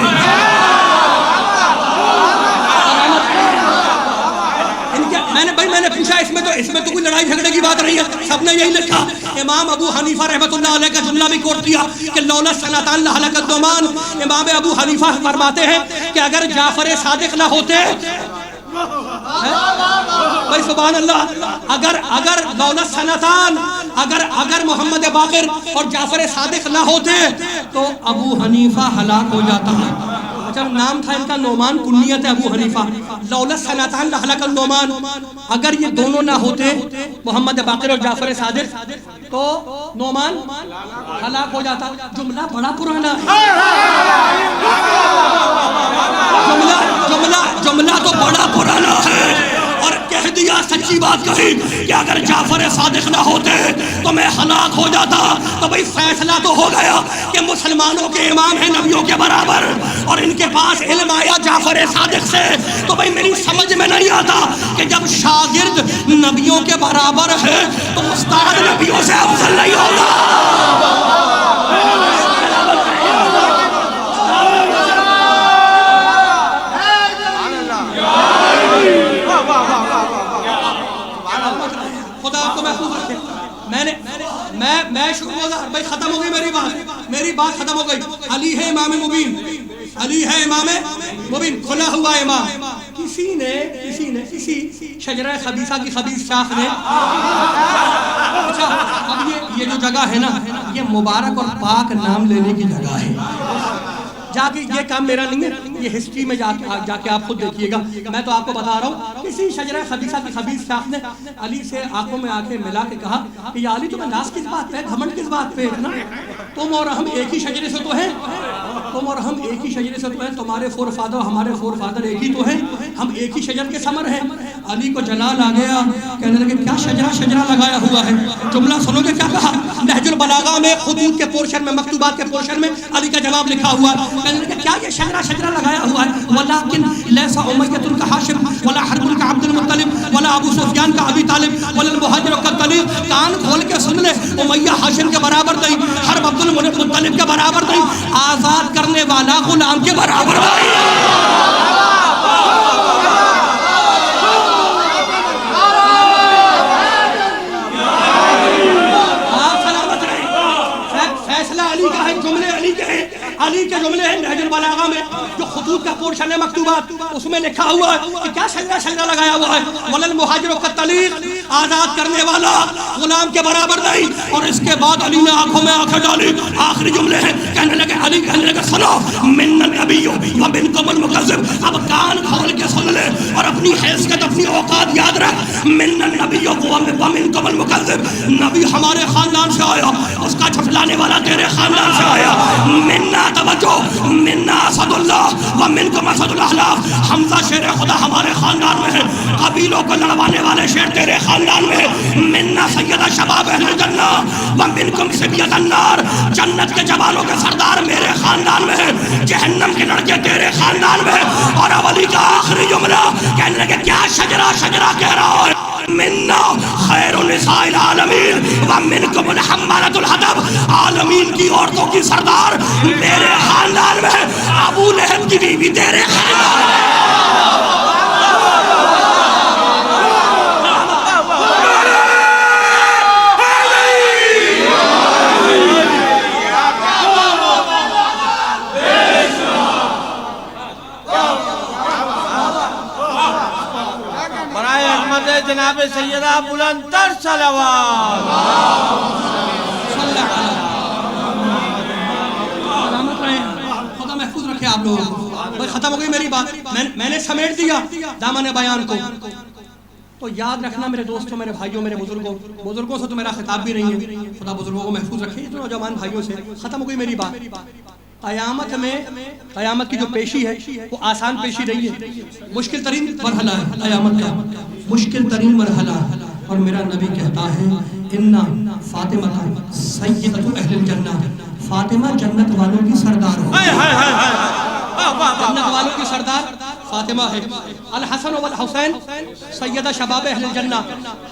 میں نے پوچھا اس میں تو کوئی لڑائی جھگڑے کی بات نہیں ہے, سب نے یہی لکھا. امام ابو حنیفہ رحمۃ اللہ علیہ کا جملہ بھی کوٹ کیا کہ لولا سنتان لہلک الدمان. امام ابو حنیفہ فرماتے ہیں کہ اگر جعفر صادق نہ ہوتے, بھائی سبحان اللہ, اگر لولا سنتان, اگر محمد باقر اور جعفر صادق نہ ہوتے تو ابو حنیفہ ہلاک ہو جاتا ہے. نام تھا ان کا نعمان, کنیت ہے ابو حنیفہ. لولا سنتان لہلک النعمان, اگر یہ دونوں نہ ہوتے محمد باقر اور جعفر صادق تو نعمان ہلاک ہو جاتا. جملہ بڑا پرانا ہے, جملہ تو بڑا پرانا ہے. اور کہہ دیا, سچی بات کہی کہ اگر جعفر صادق نہ ہوتے تو میں ہلاک ہو جاتا. تو بھئی فیصلہ تو ہو گیا کہ مسلمانوں کے امام ہیں نبیوں کے برابر, اور ان کے پاس علم آیا جعفر صادق سے. تو بھئی میری سمجھ میں نہیں آتا کہ جب شاگرد نبیوں کے برابر ہے تو استاد نبیوں سے افضل نہیں ہوگا. میں شروع ہو گیا, بھائی ختم ہو گئی میری بات ختم ہو گئی. علی ہے امام مبین, علی ہے امام مبین, کھلا ہوا امام. کسی شجرہ خبیثہ کی خبیث شاخ نے, اچھا اب یہ جو جگہ ہے نا, یہ مبارک اور پاک نام لینے کی جگہ ہے. جا کے یہ کام میرا نہیں ہے, یہ ہسٹری میں جا کے آپ خود دیکھیے گا. میں تو آپ کو بتا رہا ہوں, کسی شجرہ خبیثہ کی خبیث شاخ نے علی سے آنکھوں میں آنکھیں ملا کے کہا کہ یا علی تمہیں ناز کس بات پہ, گھمنڈ کس بات پہ اتنا, تم اور ہم ایک ہی شجرے سے تو ہیں, تم اور ہم ایک ہی شجرے سے تو ہیں, تمہارے فور فادر ہمارے فور فادر ایک ہی تو ہیں, ہم ایک ہی شجر کے ثمر ہیں. علی کو جلال آ گیا, کہنے لگے کیا شجرہ شجرہ لگایا ہوا ہے. جملہ سنو گے کیا کہا, نہج البلاغہ میں خطوط کے پورشن میں, مکتوبات کے پورشن میں علی کا جواب لکھا ہوا ہے. کہنے لگے کیا یہ شجرہ شجرہ لگایا ہوا ہے, ولیکن لیسا امیۃ کا ہاشم ولا حرب کا عبد المطلب ولا ابو سفیان کا ابی طالب ولا المہاجر کا طالب. کان کھول کے سن لے, امیہ ہاشم کے برابر نہیں, حرب عبد المطلب کے برابر نہیں, آزاد کرنے والا غلام کے برابر نہیں. علی کے جملے ہیں نہج البلاغہ میں, جو خطوط کا پورشن ہے مکتوبات, اس میں لکھا ہوا ہے کہ کیا شجرہ شجرہ لگایا ہوا ہے, ولل مہاجر کا طلیق, آزاد کرنے والا غلام کے برابر نہیں. اور اس کے بعد علی نے آنکھوں میں آنکھیں ڈالی, آخری جملے ہیں, کہنے لگے علی کہنے لگے سنو من النبی و منکم المکذب. اب کان کھول کے سن لے اور اپنی حیثیت اپنی اوقات یاد رکھ. من النبی و منکم المکذب, نبی ہمارے خاندان سے آیا, اس کا جھٹلانے والا تیرے خاندان سے آیا. منا توجہ, منا اسد اللہ و منکم اسد الاحلاف. حمزہ شیر خدا ہمارے خاندان میں ہے, قبیلوں کو لڑوانے والے شیر تیرے خاندان میں ہے. منا سید شباب اہل الجنہ و منکم سبیۃ النار, جنت کے جوانوں کے سردار میرے خاندان میں ہے, جہنم کے لڑکے تیرے خاندان میں ہے. اور علی کا آخری جملہ کہنے لگے کیا شجرہ شجرہ کہہ رہا ہے, منا خیر النساء العالمین و منکم الحمالۃ الحطب. عالمین کی عورتوں کی سردار میرے خاندان میں ہے, ابو لہب کی بیوی تیرے خاندان میں ہے. جناب سیدہ بلند تر صلوات. خدا محفوظ رکھے آپ لوگوں کو. ختم ہو گئی میری بات, میں نے سمیٹ دیا دامن بیان کو. تو یاد رکھنا میرے دوستوں, میرے بھائیوں, میرے بزرگوں سے تو میرا خطاب بھی نہیں ہے, خدا بزرگوں کو محفوظ رکھے. یہ تو نوجوان بھائیوں سے ختم ہو گئی میری بات. قیامت میں, قیامت کی جو پیشی ہے وہ آسان پیشی نہیں ہے, مشکل ترین مرحلہ ہے قیامت کا, مشکل ترین مرحلہ. اور میرا نبی کہتا ہے اِنَّ فاطمہ سیدۃ اہل الجنہ, فاطمہ جنت والوں کی سردار ہو, جنت والوں کی سردار فاطمہ ہے. الحسن والحسین سیدہ شباب اہل الجنہ,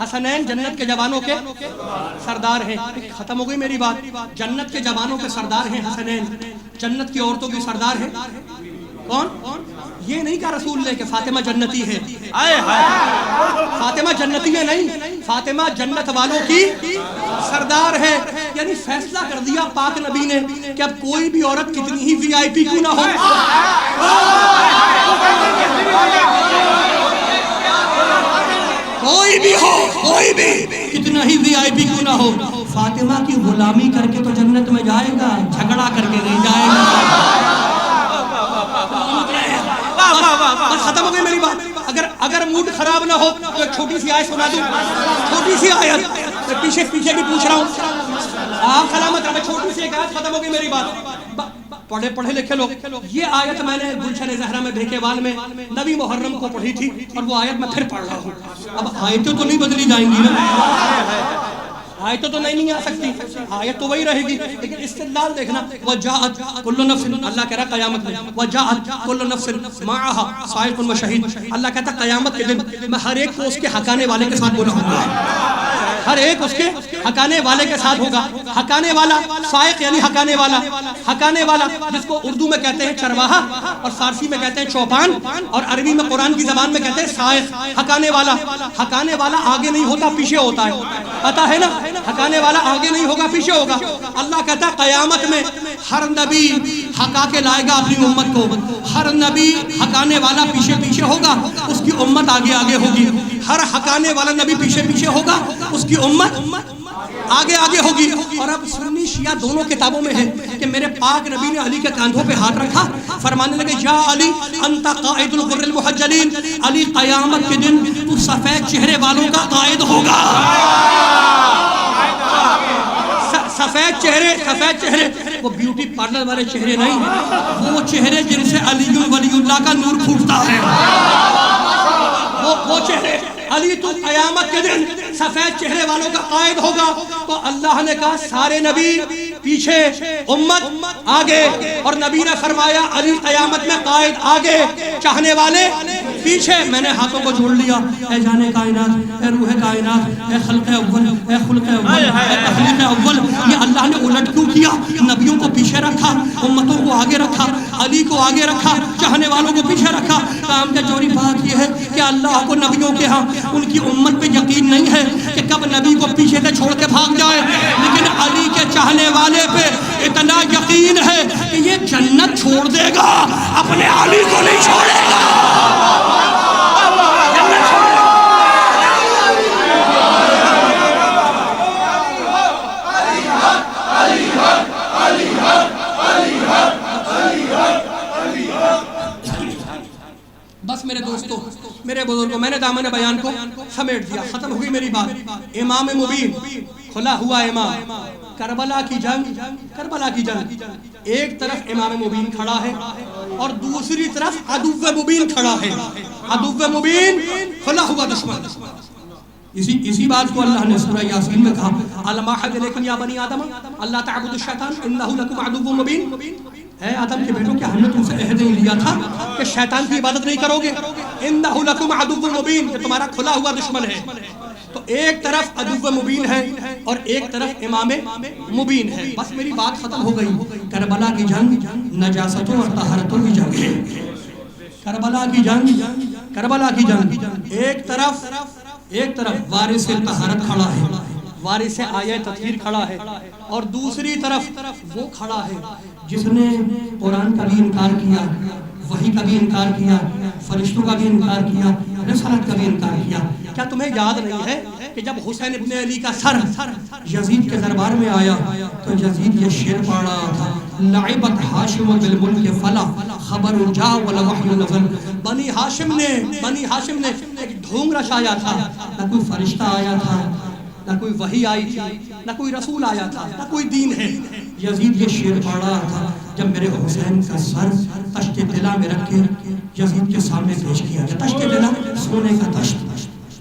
حسنین جنت کے جوانوں کے سردار ہیں. ختم ہو گئی میری بات. جنت کے جوانوں کے سردار ہیں حسنین, جنت کی عورتوں کی سردار ہے کون؟ یہ نہیں کہا رسول نے کہ فاطمہ جنتی ہے, فاطمہ جنتی ہے نہیں, فاطمہ جنت والوں کی سردار ہے. یعنی فیصلہ کر دیا پاک نبی نے کہ اب کوئی بھی عورت کتنی ہی وی آئی پی کیوں نہ ہو, کوئی بھی ہو, کوئی بھی کتنا ہی وی آئی پی کیوں نہ ہو, فاطمہ کی غلامی کر کے تو جنت میں جائے گا, جھگڑا کر کے نہیں جائے گا. ختم ہو گئی میری بات. اگر موڈ خراب نہ ہو تو ایک چھوٹی سی آیت سنا دوں, چھوٹی سی آیت, پیچھے بھی پوچھ رہا ہوں, آپ سلامت رہے. چھوٹی سی ایک آیت, ختم ہو گئی میری بات. پڑھے لکھے لوگ, یہ آیت میں نے گلشن زہرا میں بھیکیوال میں نبی محرم کو پڑھی تھی, اور وہ آیت میں پھر پڑھ رہا ہوں. اب آیتیں تو نہیں بدلی جائیں گی نا, آیتیں تو نہیں آ سکتی, آیت تو وہی رہے گی, لیکن استدلال دیکھنا. وجاءت کل نفس, اللہ کہہ رہا قیامت میں, وجاءت کل نفس معها سائق و شہید. اللہ کہتا قیامت کے دن میں ہر ایک کو اس کے حقانے والے کے ساتھ بلاؤں گا, ہر ایک اس کے حقانے والے کے ساتھ ہوگا. حقانے والا, سائق یعنی حقانے والا, حقانے والا جس کو اردو میں کہتے ہیں چرواہا, اور فارسی میں کہتے ہیں چوپان, اور عربی میں قرآن کی زبان میں کہتے ہیں سائق. حقانے والا, حقانے والا آگے نہیں ہوتا پیچھے ہوتا ہے, پتا ہے نا, حقانے والا آگے نہیں ہوگا پیچھے ہوگا. اللہ کہتا ہے قیامت میں ہر نبی حقا کے لائے گا اپنی امت کو, ہر نبی حقانے والا پیچھے پیچھے ہوگا, اس کی امت آگے آگے ہوگی. ہر حقانے والا نبی پیچھے پیچھے ہوگا, اس کی امت آگے آگے ہوگی. اور اب سنی شیعہ دونوں کتابوں میں ہے کہ میرے پاک نبی نے علی کے کاندھوں پہ ہاتھ رکھا، فرمانے لگے یا علی انت قائد الغر المحجلین، علی قیامت کے دن تو سفید چہرے والوں کا قائد ہوگا. سفید چہرے وہ بیوٹی پارلر والے چہرے نہیں، وہ چہرے جن سے علی ولی اللہ کا نور پھوٹتا ہے، وہ چہرے. علی تو قیامت کے دن سفید چہرے والوں کا قائد ہوگا. تو اللہ نے کہا سارے نبی پیچھے، امت آگے، اور نبی نے فرمایا علی قیامت میں قائد آگے، چاہنے والے پیچھے. میں نے ہاتھوں کو جوڑ لیا. اے جان کائنات، اے روح کائنات، اے خلق اول، اے خلق اول، اے تخلیق اول، یہ اللہ نے الٹ کیوں کیا؟ نبیوں کو پیچھے رکھا، امتوں کو آگے رکھا، علی کو آگے رکھا، چاہنے والوں کو پیچھے رکھا. کام کا جوری بات یہ ہے کہ اللہ کو نبیوں کے ہاں ان کی امت پہ یقین نہیں ہے کہ کب نبی کو پیچھے سے چھوڑ کے بھاگ جائے، لیکن علی کے چاہنے والے پہ اتنا یقین ہے کہ یہ جنت چھوڑ دے گا، اپنے علی کو نہیں چھوڑے گا. بس میرے دوستو، میرے بزرگوں، میں نے دامن بیان کو سمیٹ دیا، ختم ہوئی میری بات. امام مبین، کھلا ہوا امام، کربلا کی جنگ، ایک طرف امام مبین کھڑا ہے اور دوسری طرف عدو مبین کھڑا ہے. عدو مبین کھلا ہوا دشمن. اسی بات کو اللہ نے سورہ یاسین میں کہا الم اعہد الیکم یا بنی آدم اللہ تعبدوا الشیطان انہ لکم عدو مبین. اے آدم کے بیٹوں، کیا ہم نے تم سے عہد نہیں لیا تھا کہ شیطان کی عبادت نہیں کرو گے؟ انہ لکم عدو مبین، کہ تمہارا کھلا ہوا دشمن ہے. تو ایک طرف عدو مبین ہے اور ایک طرف امام مبین ہے. بس میری بات ختم ہو گئی. کربلا کی جنگ نجاستوں اور طہارتوں کی جنگ ہے. کربلا کی جنگ ایک طرف وارث طہارت کھڑا ہے، وارث آیہ تطہیر کھڑا ہے، اور دوسری طرف وہ کھڑا ہے جس نے قرآن کا بھی انکار کیا، وحی کا بھی انکار کیا، فرشتوں کا بھی انکار کیا، رسالت کا بھی انکار کیا. کیا تمہیں یاد نہیں ہے کہ جب حسین ابن علی کا سر یزید کے دربار میں آیا تو یزید یہ شعر پڑھ رہا تھا لعبت ہاشم بالملک فلا خبر جا ولا وحی نزل. بنی ہاشم نے ایک ڈھونگ رچایا تھا، نہ کوئی فرشتہ آیا تھا، نہ کوئی وحی آئی تھی، نہ کوئی رسول آیا تھا، نہ کوئی دین ہے. یزید یہ شعر پڑھ رہا تھا جب میرے حسین کا سر تشت طلا میں رکھ کے یزید کے سامنے پیش کیا گیا. تشت طلا سونے کا تشت.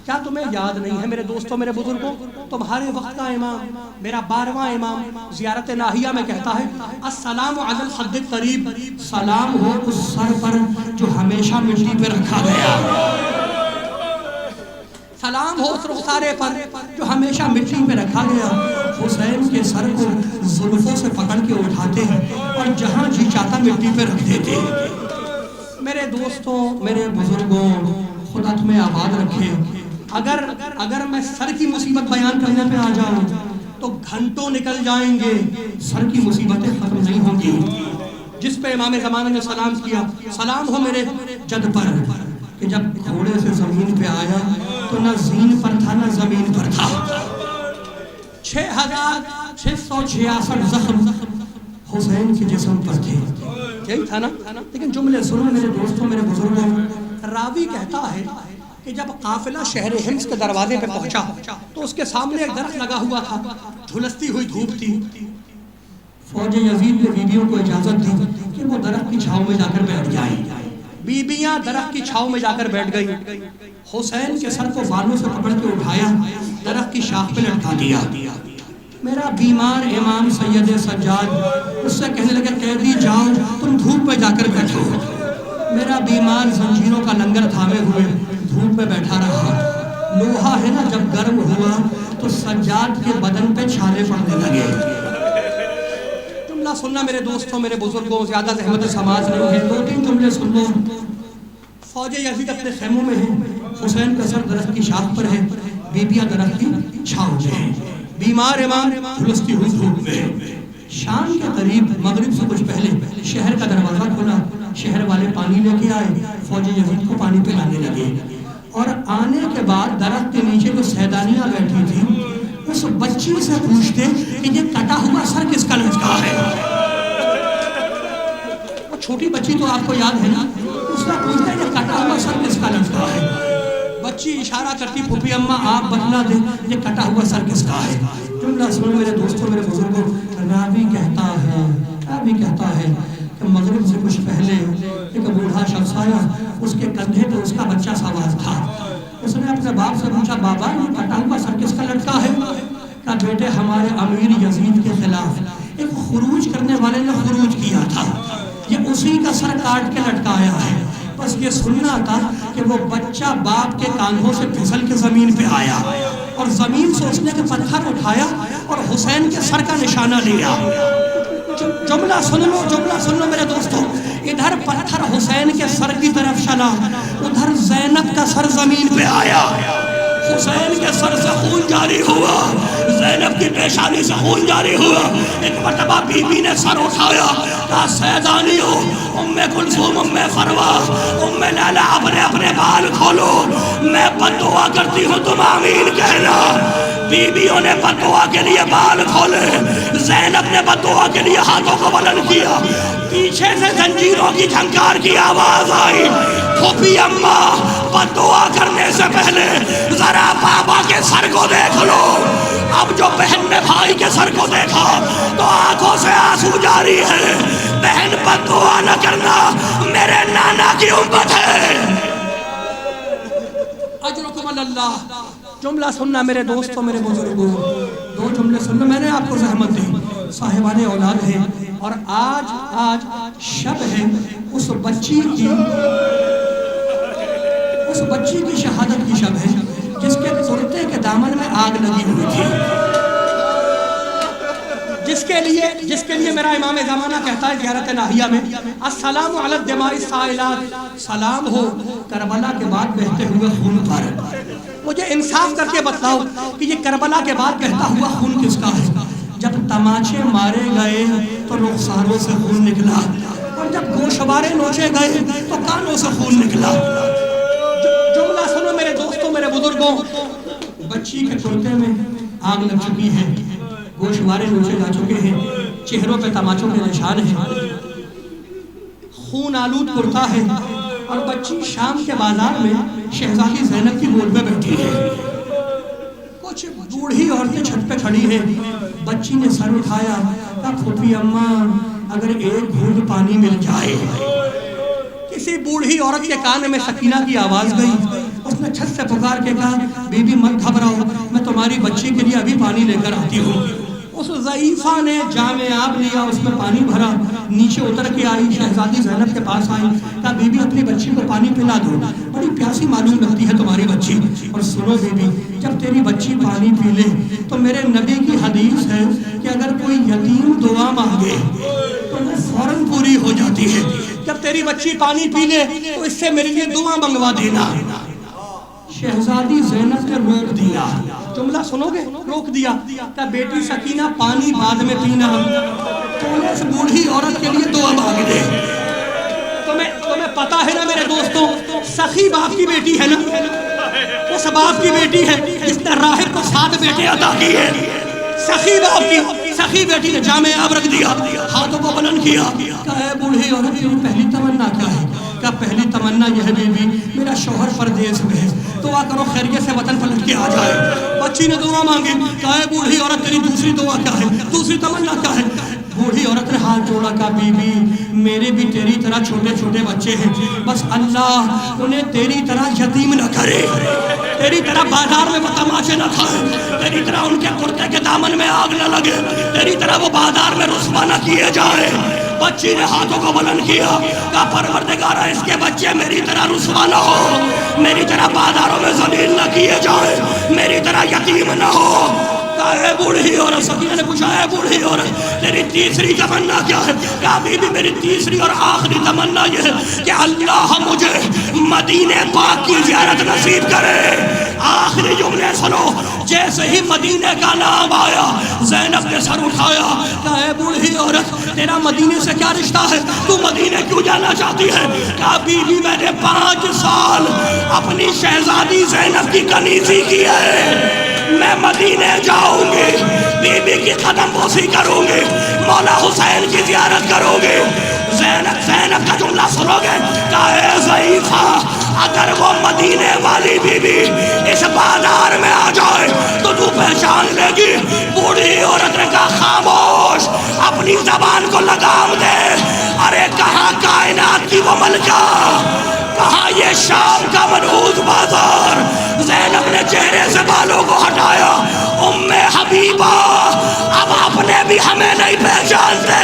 کیا تمہیں یاد نہیں ہے میرے دوستوں، میرے بزرگوں، تمہارے وقت کا امام، میرا 12واں امام زیارت الہیہ میں کہتا ہے السلام علی الخد الطریب، سلام ہو اس سر پر جو ہمیشہ مٹی پہ رکھا گیا، سلام ہو اس رخسارے پر جو ہمیشہ مٹی پہ رکھا گیا. حسین کے سر کو زلفوں سے پکڑ کے اٹھاتے ہیں اور جہاں جی چاہتا مٹی پہ رکھ دیتے. میرے دوستوں، میرے بزرگوں، خدا تمہیں آباد رکھے. اگر میں سر کی مصیبت بیان کرنے پہ آ جاؤں تو گھنٹوں نکل جائیں گے، سر کی مصیبتیں ختم نہیں ہوں گی. جس پہ امام زمانہ نے سلام کیا، سلام ہو میرے جد پر، کہ جب گھوڑے سے زمین پہ آیا تو نہ زین پر تھا نہ زمین پر تھا. 6666 زخم حسین کے جسم پر تھے. یہی تھا نا؟ لیکن جملے سنو میرے دوستوں، میرے بزرگوں. راوی کہتا ہے کہ جب قافلہ شہر حمص کے دروازے پہ پہنچا تو اس کے سامنے ایک درخت لگا ہوا تھا، جھلستی ہوئی دھوپ تھی. فوج یزید نے بیویوں کو اجازت دی کہ وہ درخت کی چھاؤں میں جا کر بیٹھ جائیں. بیویاں درخت کی چھاؤں میں جا کر بیٹھ گئی. حسین کے سر کو بالوں سے پکڑ کے اٹھایا، درخت کی شاخ پہ لٹکا دیا. میرا بیمار امام سید سجاد اس سے کہنے لگے قیدی جاؤ تم دھوپ پہ جا کر بیٹھو. میرا بیمار زنجیروں کا لنگر تھامے ہوئے دھوپ پہ بیٹھا رہا. لوہا ہے نا، جب گرم ہوا تو سجاد کے بدن پہ چھالے پڑنے لگے. جملہ سننا میرے دوستوں، میرے بزرگوں، زیادہ زحمت سماج نہیں ہے، 2-3 جملے سن لو. فوج یزید اپنے خیموں میں ہے، حسین کا سر درخت کی شاخ پر ہے، بیبیاں درخت کی چھاؤں میں ہیں، بیمار امام جھلستی ہوئی دھوپ میں. شام کے قریب مغرب سے کچھ پہلے شہر کا دروازہ کھلا، شہر والے پانی لے کے آئے، فوج یزید کو پانی پلانے لگے. اور آنے کے بعد درخت کے نیچے جو سیدانیاں بیٹھی تھی اس بچی سے پوچھتے کہ یہ کٹا ہوا سر کس کا لٹکا ہے. وہ چھوٹی بچی تو آپ کو یاد ہے نا, اس کا پوچھتے یہ کٹا ہوا سر کس کا لٹکا ہے. بچی اشارہ کرتی پھوپھی اماں آپ بتلا دیں یہ کٹا ہوا سر کس کا ہے. جملہ سنو میرے دوستوں میرے بزرگوں, راوی کہتا ہے کہ مغرب سے کچھ پہلے ایک بوڑھا شخص آیا, اس کے کندھے پہ اس کا بچہ سوار تھا. اس نے اپنے باپ سے پوچھا بابا یہ کٹا ہوا سر کس کا لٹکا ہے؟ کہا بیٹے ہمارے امیر یزید کے خلاف ایک خروج کرنے والے نے خروج کیا تھا, یہ اسی کا سر کاٹ کے لٹکایا ہے. بس یہ سننا تھا کہ وہ بچہ باپ کے کاندھوں سے پھسل کے زمین پہ آیا اور زمین سے اس نے پتھر اٹھایا اور حسین کے سر کا نشانہ لیا. جملہ سن لو میرے دوستوں, ادھر پتھر حسین کے سر کی طرف چلا, ادھر زینب کا سر زمین پہ آیا. حسین کے سر سے خون جاری ہوا, زینب کی پیشانی سے خون جاری ہوا. ایک مرتبہ بی بی نے سر اٹھایا, کہا سیدانیو, ام کلثوم, ام فروا, ام لیلا, اپنے بال کھولو, میں بد دعا کرتی ہوں تم آمین کہنا. بیویوں نے بد دعا کے لیے بال کھولے, زینب نے بد دعا کے لیے ہاتھوں کو بلند کیا. پیچھے سے زنجیروں کی جھنکار کی آواز آئی, پھوپھی اماں بد دعا کرنے سے پہلے ذرا بابا کے سر کو دیکھ لو. اب جو بہن نے بھائی کے سر کو دیکھا تو آنکھوں سے آنسو جاری ہے. بہن بد دعا نہ کرنا, میرے نانا کی امت ہے. اجرکم اللہ. جملہ سننا میرے دوستوں میرے بزرگوں, دو جملے سننا. میں نے آپ کو زحمت دی, صاحبان اولاد ہیں, اور آج شب ہے اس بچی کی شہادت کی شب ہے جس کے کرتے کے دامن میں آگ لگی ہوئی تھی, جس کے لیے میرا امام زمانہ کہتا ہے زیارت ناہیہ میں, السلام علی الدماء السائلات, سلام ہو کربلا کے بعد بہتے ہوئے خون پر. مجھے انصاف کر کے بتلاؤ کہ یہ کربلا کے بعد بہتا ہوا خون کس کا ہے؟ جب تماچے مارے گئے تو رخساروں سے خون نکلا, اور جب گوشوارے نوچے گئے تو کانوں سے خون نکلا. جملہ سنو میرے دوستوں میرے بزرگوں, بچی کے کرتے میں آگ لگ چکی ہے, گوشوارے نوچے جا چکے ہیں, چہروں پہ تماچوں کے نشان ہیں, خون آلود کرتا ہے, اور بچی شام کے بازار میں شہزادی زینب کی گود میں بیٹھی ہے. کچھ بوڑھی عورتیں چھت پہ کھڑی ہیں. بچی نے سر اٹھایا, کہا پھوپھی اماں اگر ایک گھونٹ پانی مل جائے. کسی بوڑھی عورت کے کان میں سکینہ کی آواز گئی, اس نے چھت سے پکار کے کہا بی بی مت گھبراؤ, میں تمہاری بچی کے لیے ابھی پانی لے کر آتی ہوں. اس ضعیفہ نے جام آب لیا, اس میں پانی بھرا, نیچے اتر کے آئی, شہزادی زینب کے پاس آئی, کہا بی بی اپنی بچی کو پانی پلا دو, بڑی پیاسی معلوم لگتی ہے تمہاری بچی. اور سنو بی بی, جب تیری بچی پانی پی لے تو میرے نبی کی حدیث ہے کہ اگر کوئی یتیم دعا مانگے تو وہ فوراً پوری ہو جاتی ہے. جب تیری بچی پانی پی لے تو اس سے میرے لیے دعا منگوا دینا. شہزادی زینب نے روک دیا. جملہ سنو گے, روک دیا. کہ بیٹی سکینہ پانی بعد میں پینا, تو اس بوڑھی عورت کے لیے دعا مانگ دے. تمہیں پتا ہے نا میرے دوستوں, سخی باپ کی بیٹی ہے نا, اس باپ کی بیٹی ہے جس نے راہب کو 7 بیٹے عطا کیے. سخی باپ کی سخی بیٹی نے جامع آب رکھ دیا, ہاتھوں کو بلند کیا, کہا اے بوڑھی عورت تیری پہلی تمنا کیا ہے؟ کہا پہلی تمنا یہ ہے بی بی میرا شوہر پردیس میں ہے, دعا کرو خیریت سے وطن پلٹ کے آ جائے. بچی نے دعا مانگی, کہا اے بوڑھی عورت تیری دوسری دعا کیا ہے, دوسری تمنا کیا ہے؟ بوڑھی عورت نے ہاتھ جوڑا, کہا بی بی میرے بھی تیری طرح چھوٹے چھوٹے بچے ہیں, بس اللہ انہیں تیری طرح یتیم نہ کرے, تیری طرح بازار میں وہ تماچے نہ کھائے, تیری طرح ان کے کرتے کے دامن میں آگ نہ لگے, تیری طرح وہ بازار میں رسوا نہ کیے جائے. بچی نے ہاتھوں کو بلند کیا, کہا پروردگارا اس کے بچے میری طرح رسوا نہ ہو, میری طرح بازاروں میں ذلیل نہ کیے جائے, میری طرح یتیم نہ ہو. کہا اے بوڑھی عورت, سکینہ نے پوچھا اے بوڑھی عورت تیری تیسری تمنا کیا ہے؟ کہا بی بی میری تیسری اور آخری تمنا یہ ہے کہ اللہ مجھے مدینہ پاک کی زیارت نصیب کرے. آخری جملے سنو, جیسے ہی مدینہ کا نام آیا زینب نے سر اٹھایا, کہا اے بوڑھی عورت تیرا مدینے سے کیا رشتہ ہے, تو مدینے کیوں جانا چاہتی ہے. کہا بی بی میں نے 5 سال اپنی شہزادی زینب کی کنیزی کی ہے. میں مدینے جاؤں گی, بی بی کی قدم بوسی کروں گی, مولا حسین کی زیارت کروں گی. زینب کا جملہ سنو گے, کہا اے ضعیفہ, اگر وہ مدینے والی بی بی اس بازار میں آ جائے تو پہچان لے گی. بوڑھی عورت نے کہا خاموش, اپنی زبان کو لگام دے. ارے کہاں کائنات کی وہ ملکہ, کہاں یہ شام کا منحوس بازار. زینب نے چہرے سے بالوں کو ہٹایا. ام حبیبہ, اب آپ نے بھی ہمیں نہیں پہچانتے.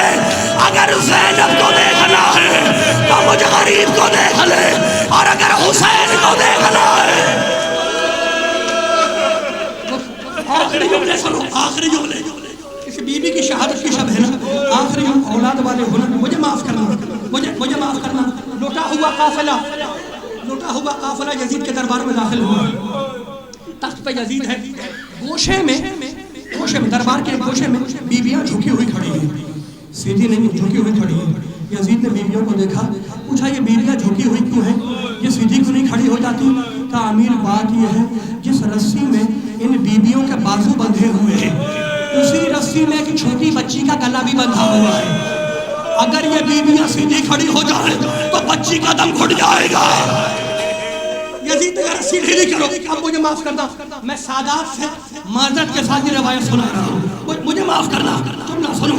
اگر زینب کو دیکھنا ہے تو مجھ غریب کو دیکھ لے, اور اگر حسین کو دیکھنا ہے. آخری جملے سنو, آخری جملے. اس بی بی کی شہادت کی شب ہے نا, آخری اولاد والے ہونا. مجھے معاف کرنا, مجھے معاف کرنا. لوٹا ہوا قافلہ یزید کے دربار میں داخل ہوا. تخت پہ یزید ہے, گوشے میں دربار کے گوشے میں بیویاں جھکی ہوئی کھڑی ہیں, سیدھی نہیں, جھکی ہوئی کھڑی ہیں. یزید نے بیویوں کو دیکھا, پوچھا یہ بیویاں جھکی ہوئی کیوں ہیں, یہ سیدھی کیوں نہیں کھڑی ہو جاتی؟ کہا امیر بات یہ ہے, جس رسی میں ان بیویوں کے بازو بندھے ہوئے ہیں اسی رسی میں ایک چھوٹی بچی کا گلا بھی بندھا ہوا ہے. اگر یہ بیویاں سیدھی کھڑی ہو جائیں تو بچی کا دم گھٹ جائے گا. یزید نے رسی ڈھیلی کرو. اب مجھے معاف کرنا, میں سادات سے معذرت کے ساتھ یہ روایت سنا رہا ہوں, مجھے معاف کرنا. تم نہ سنو.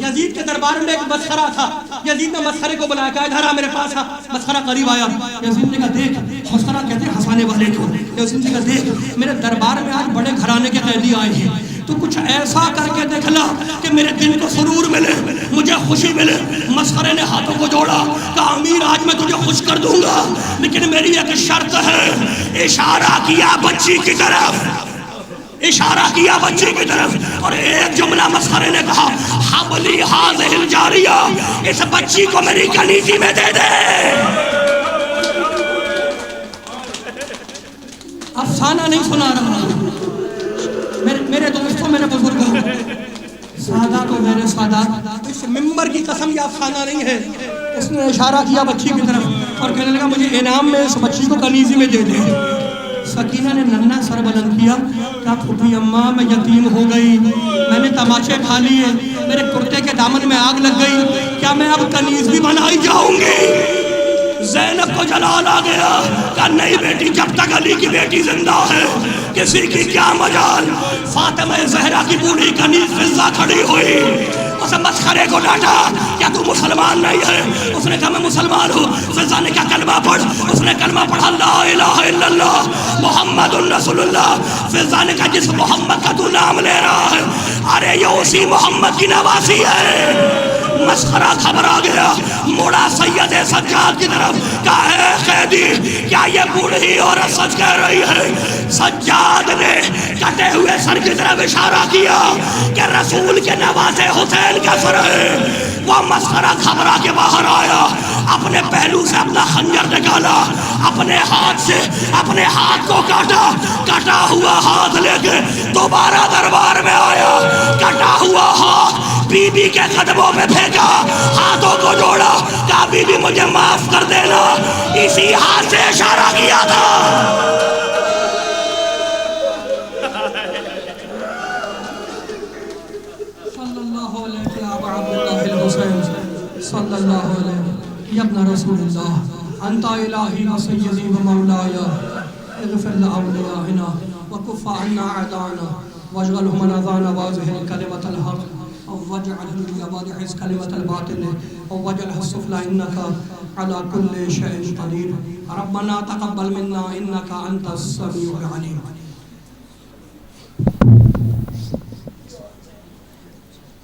یزید کے دربار میں ایک مسخرہ تھا. یزید نے مسخرے کو بلایا, کہا ادھر آ میرے پاس آ. مسخرہ قریب آیا. یزید نے کہا دیکھ, مسخرہ کہتے ہیں ہنسانے والے کو. یزید نے کہا دیکھ, میرے دربار میں آج بڑے گھرانے کے قیدی آئے ہیں, تو کچھ ایسا کر کے دیکھنا کہ میرے دل کو سرور ملے, مجھے خوشی ملے. مسخرے نے ہاتھوں کو جوڑا, کہا امیر آج میں تجھے خوش کر دوں گا, لیکن میری ایک شرط ہے. اشارہ کیا بچی کی طرف, اشارہ کیا بچی کی طرف, اور ایک جملہ مسخرے نے کہا حبلی ہاذہ الجاریہ, اس بچی کو میری کنیزی میں دے دے. افسانہ نہیں سنا رہا, میرے دوستوں, میرے بزرگوں, سادات و میرے سادات, اس ممبر کی قسم یہ افسانہ نہیں ہے. اس نے اشارہ کیا بچی کی طرف اور کہنے لگا مجھے انعام میں اس بچی کو کنیزی میں دے دے. سکینہ نے ننھا سر بلند کیا, کہا پھوپھی اماں میں یتیم ہو گئی, میں نے تماچے کھا لیے, میرے کرتے کے دامن میں آگ لگ گئی, کیا میں اب کنیز بھی بنائی جاؤں گی؟ زینب کو جلال آ گیا, کہا نہیں بیٹی, جب تک علی کی بیٹی زندہ ہے کسی کی کیا مجال. فاطمہ زہرا کی بوڑھی کنیز فضہ کھڑی ہوئی, اسے مسخرے کو ڈانٹا, کیا تو مسلمان نہیں ہے؟ اس نے کہا میں مسلمان ہوں. فضہ نے کہا کلمہ پڑھ, اس نے کلمہ پڑھا لا الہ الا اللہ محمد رسول اللہ. فضہ نے کہا جس محمد کا تو نام لے رہا ہے, ارے یہ اسی محمد کی نواسی ہے. مسخرہ خبر آ گیا, موڑا سید سجاد کی طرف, کہا اے قیدی کیا یہ بوڑھی عورت سچ کہہ رہی ہے؟ سجاد نے کٹے ہوئے سر کی طرف اشارہ کیا کہ رسول کے نوازے حسین کا سر ہے. وہ مسخرہ خبرہ کے باہر آیا, اپنے پہلو سے اپنا خنجر نکالا, اپنے ہاتھ سے اپنے ہاتھ کو کاٹا, کٹا ہوا ہاتھ لے کے دوبارہ دربار میں آیا, کٹا ہوا ہاتھ بی بی کے قدموں میں پھینکا, ہاتھوں کو جوڑا, کہا بی بی مجھے معاف کر دینا, اسی ہاتھ سے اشارہ کیا تھا. صلی اللہ علیہ یا ابن رسول اللہ انت الہی و سیدی و مولایا اغفر لأولیائنا وکف عنا اعداءنا واجعلهم نذانا واضح کلمة الحق واجعلهم لبادحس کلمة الباطل واجعلها السفلى انك على كل شيء قدير. ربنا تقبل منا انك انت السميع العليم.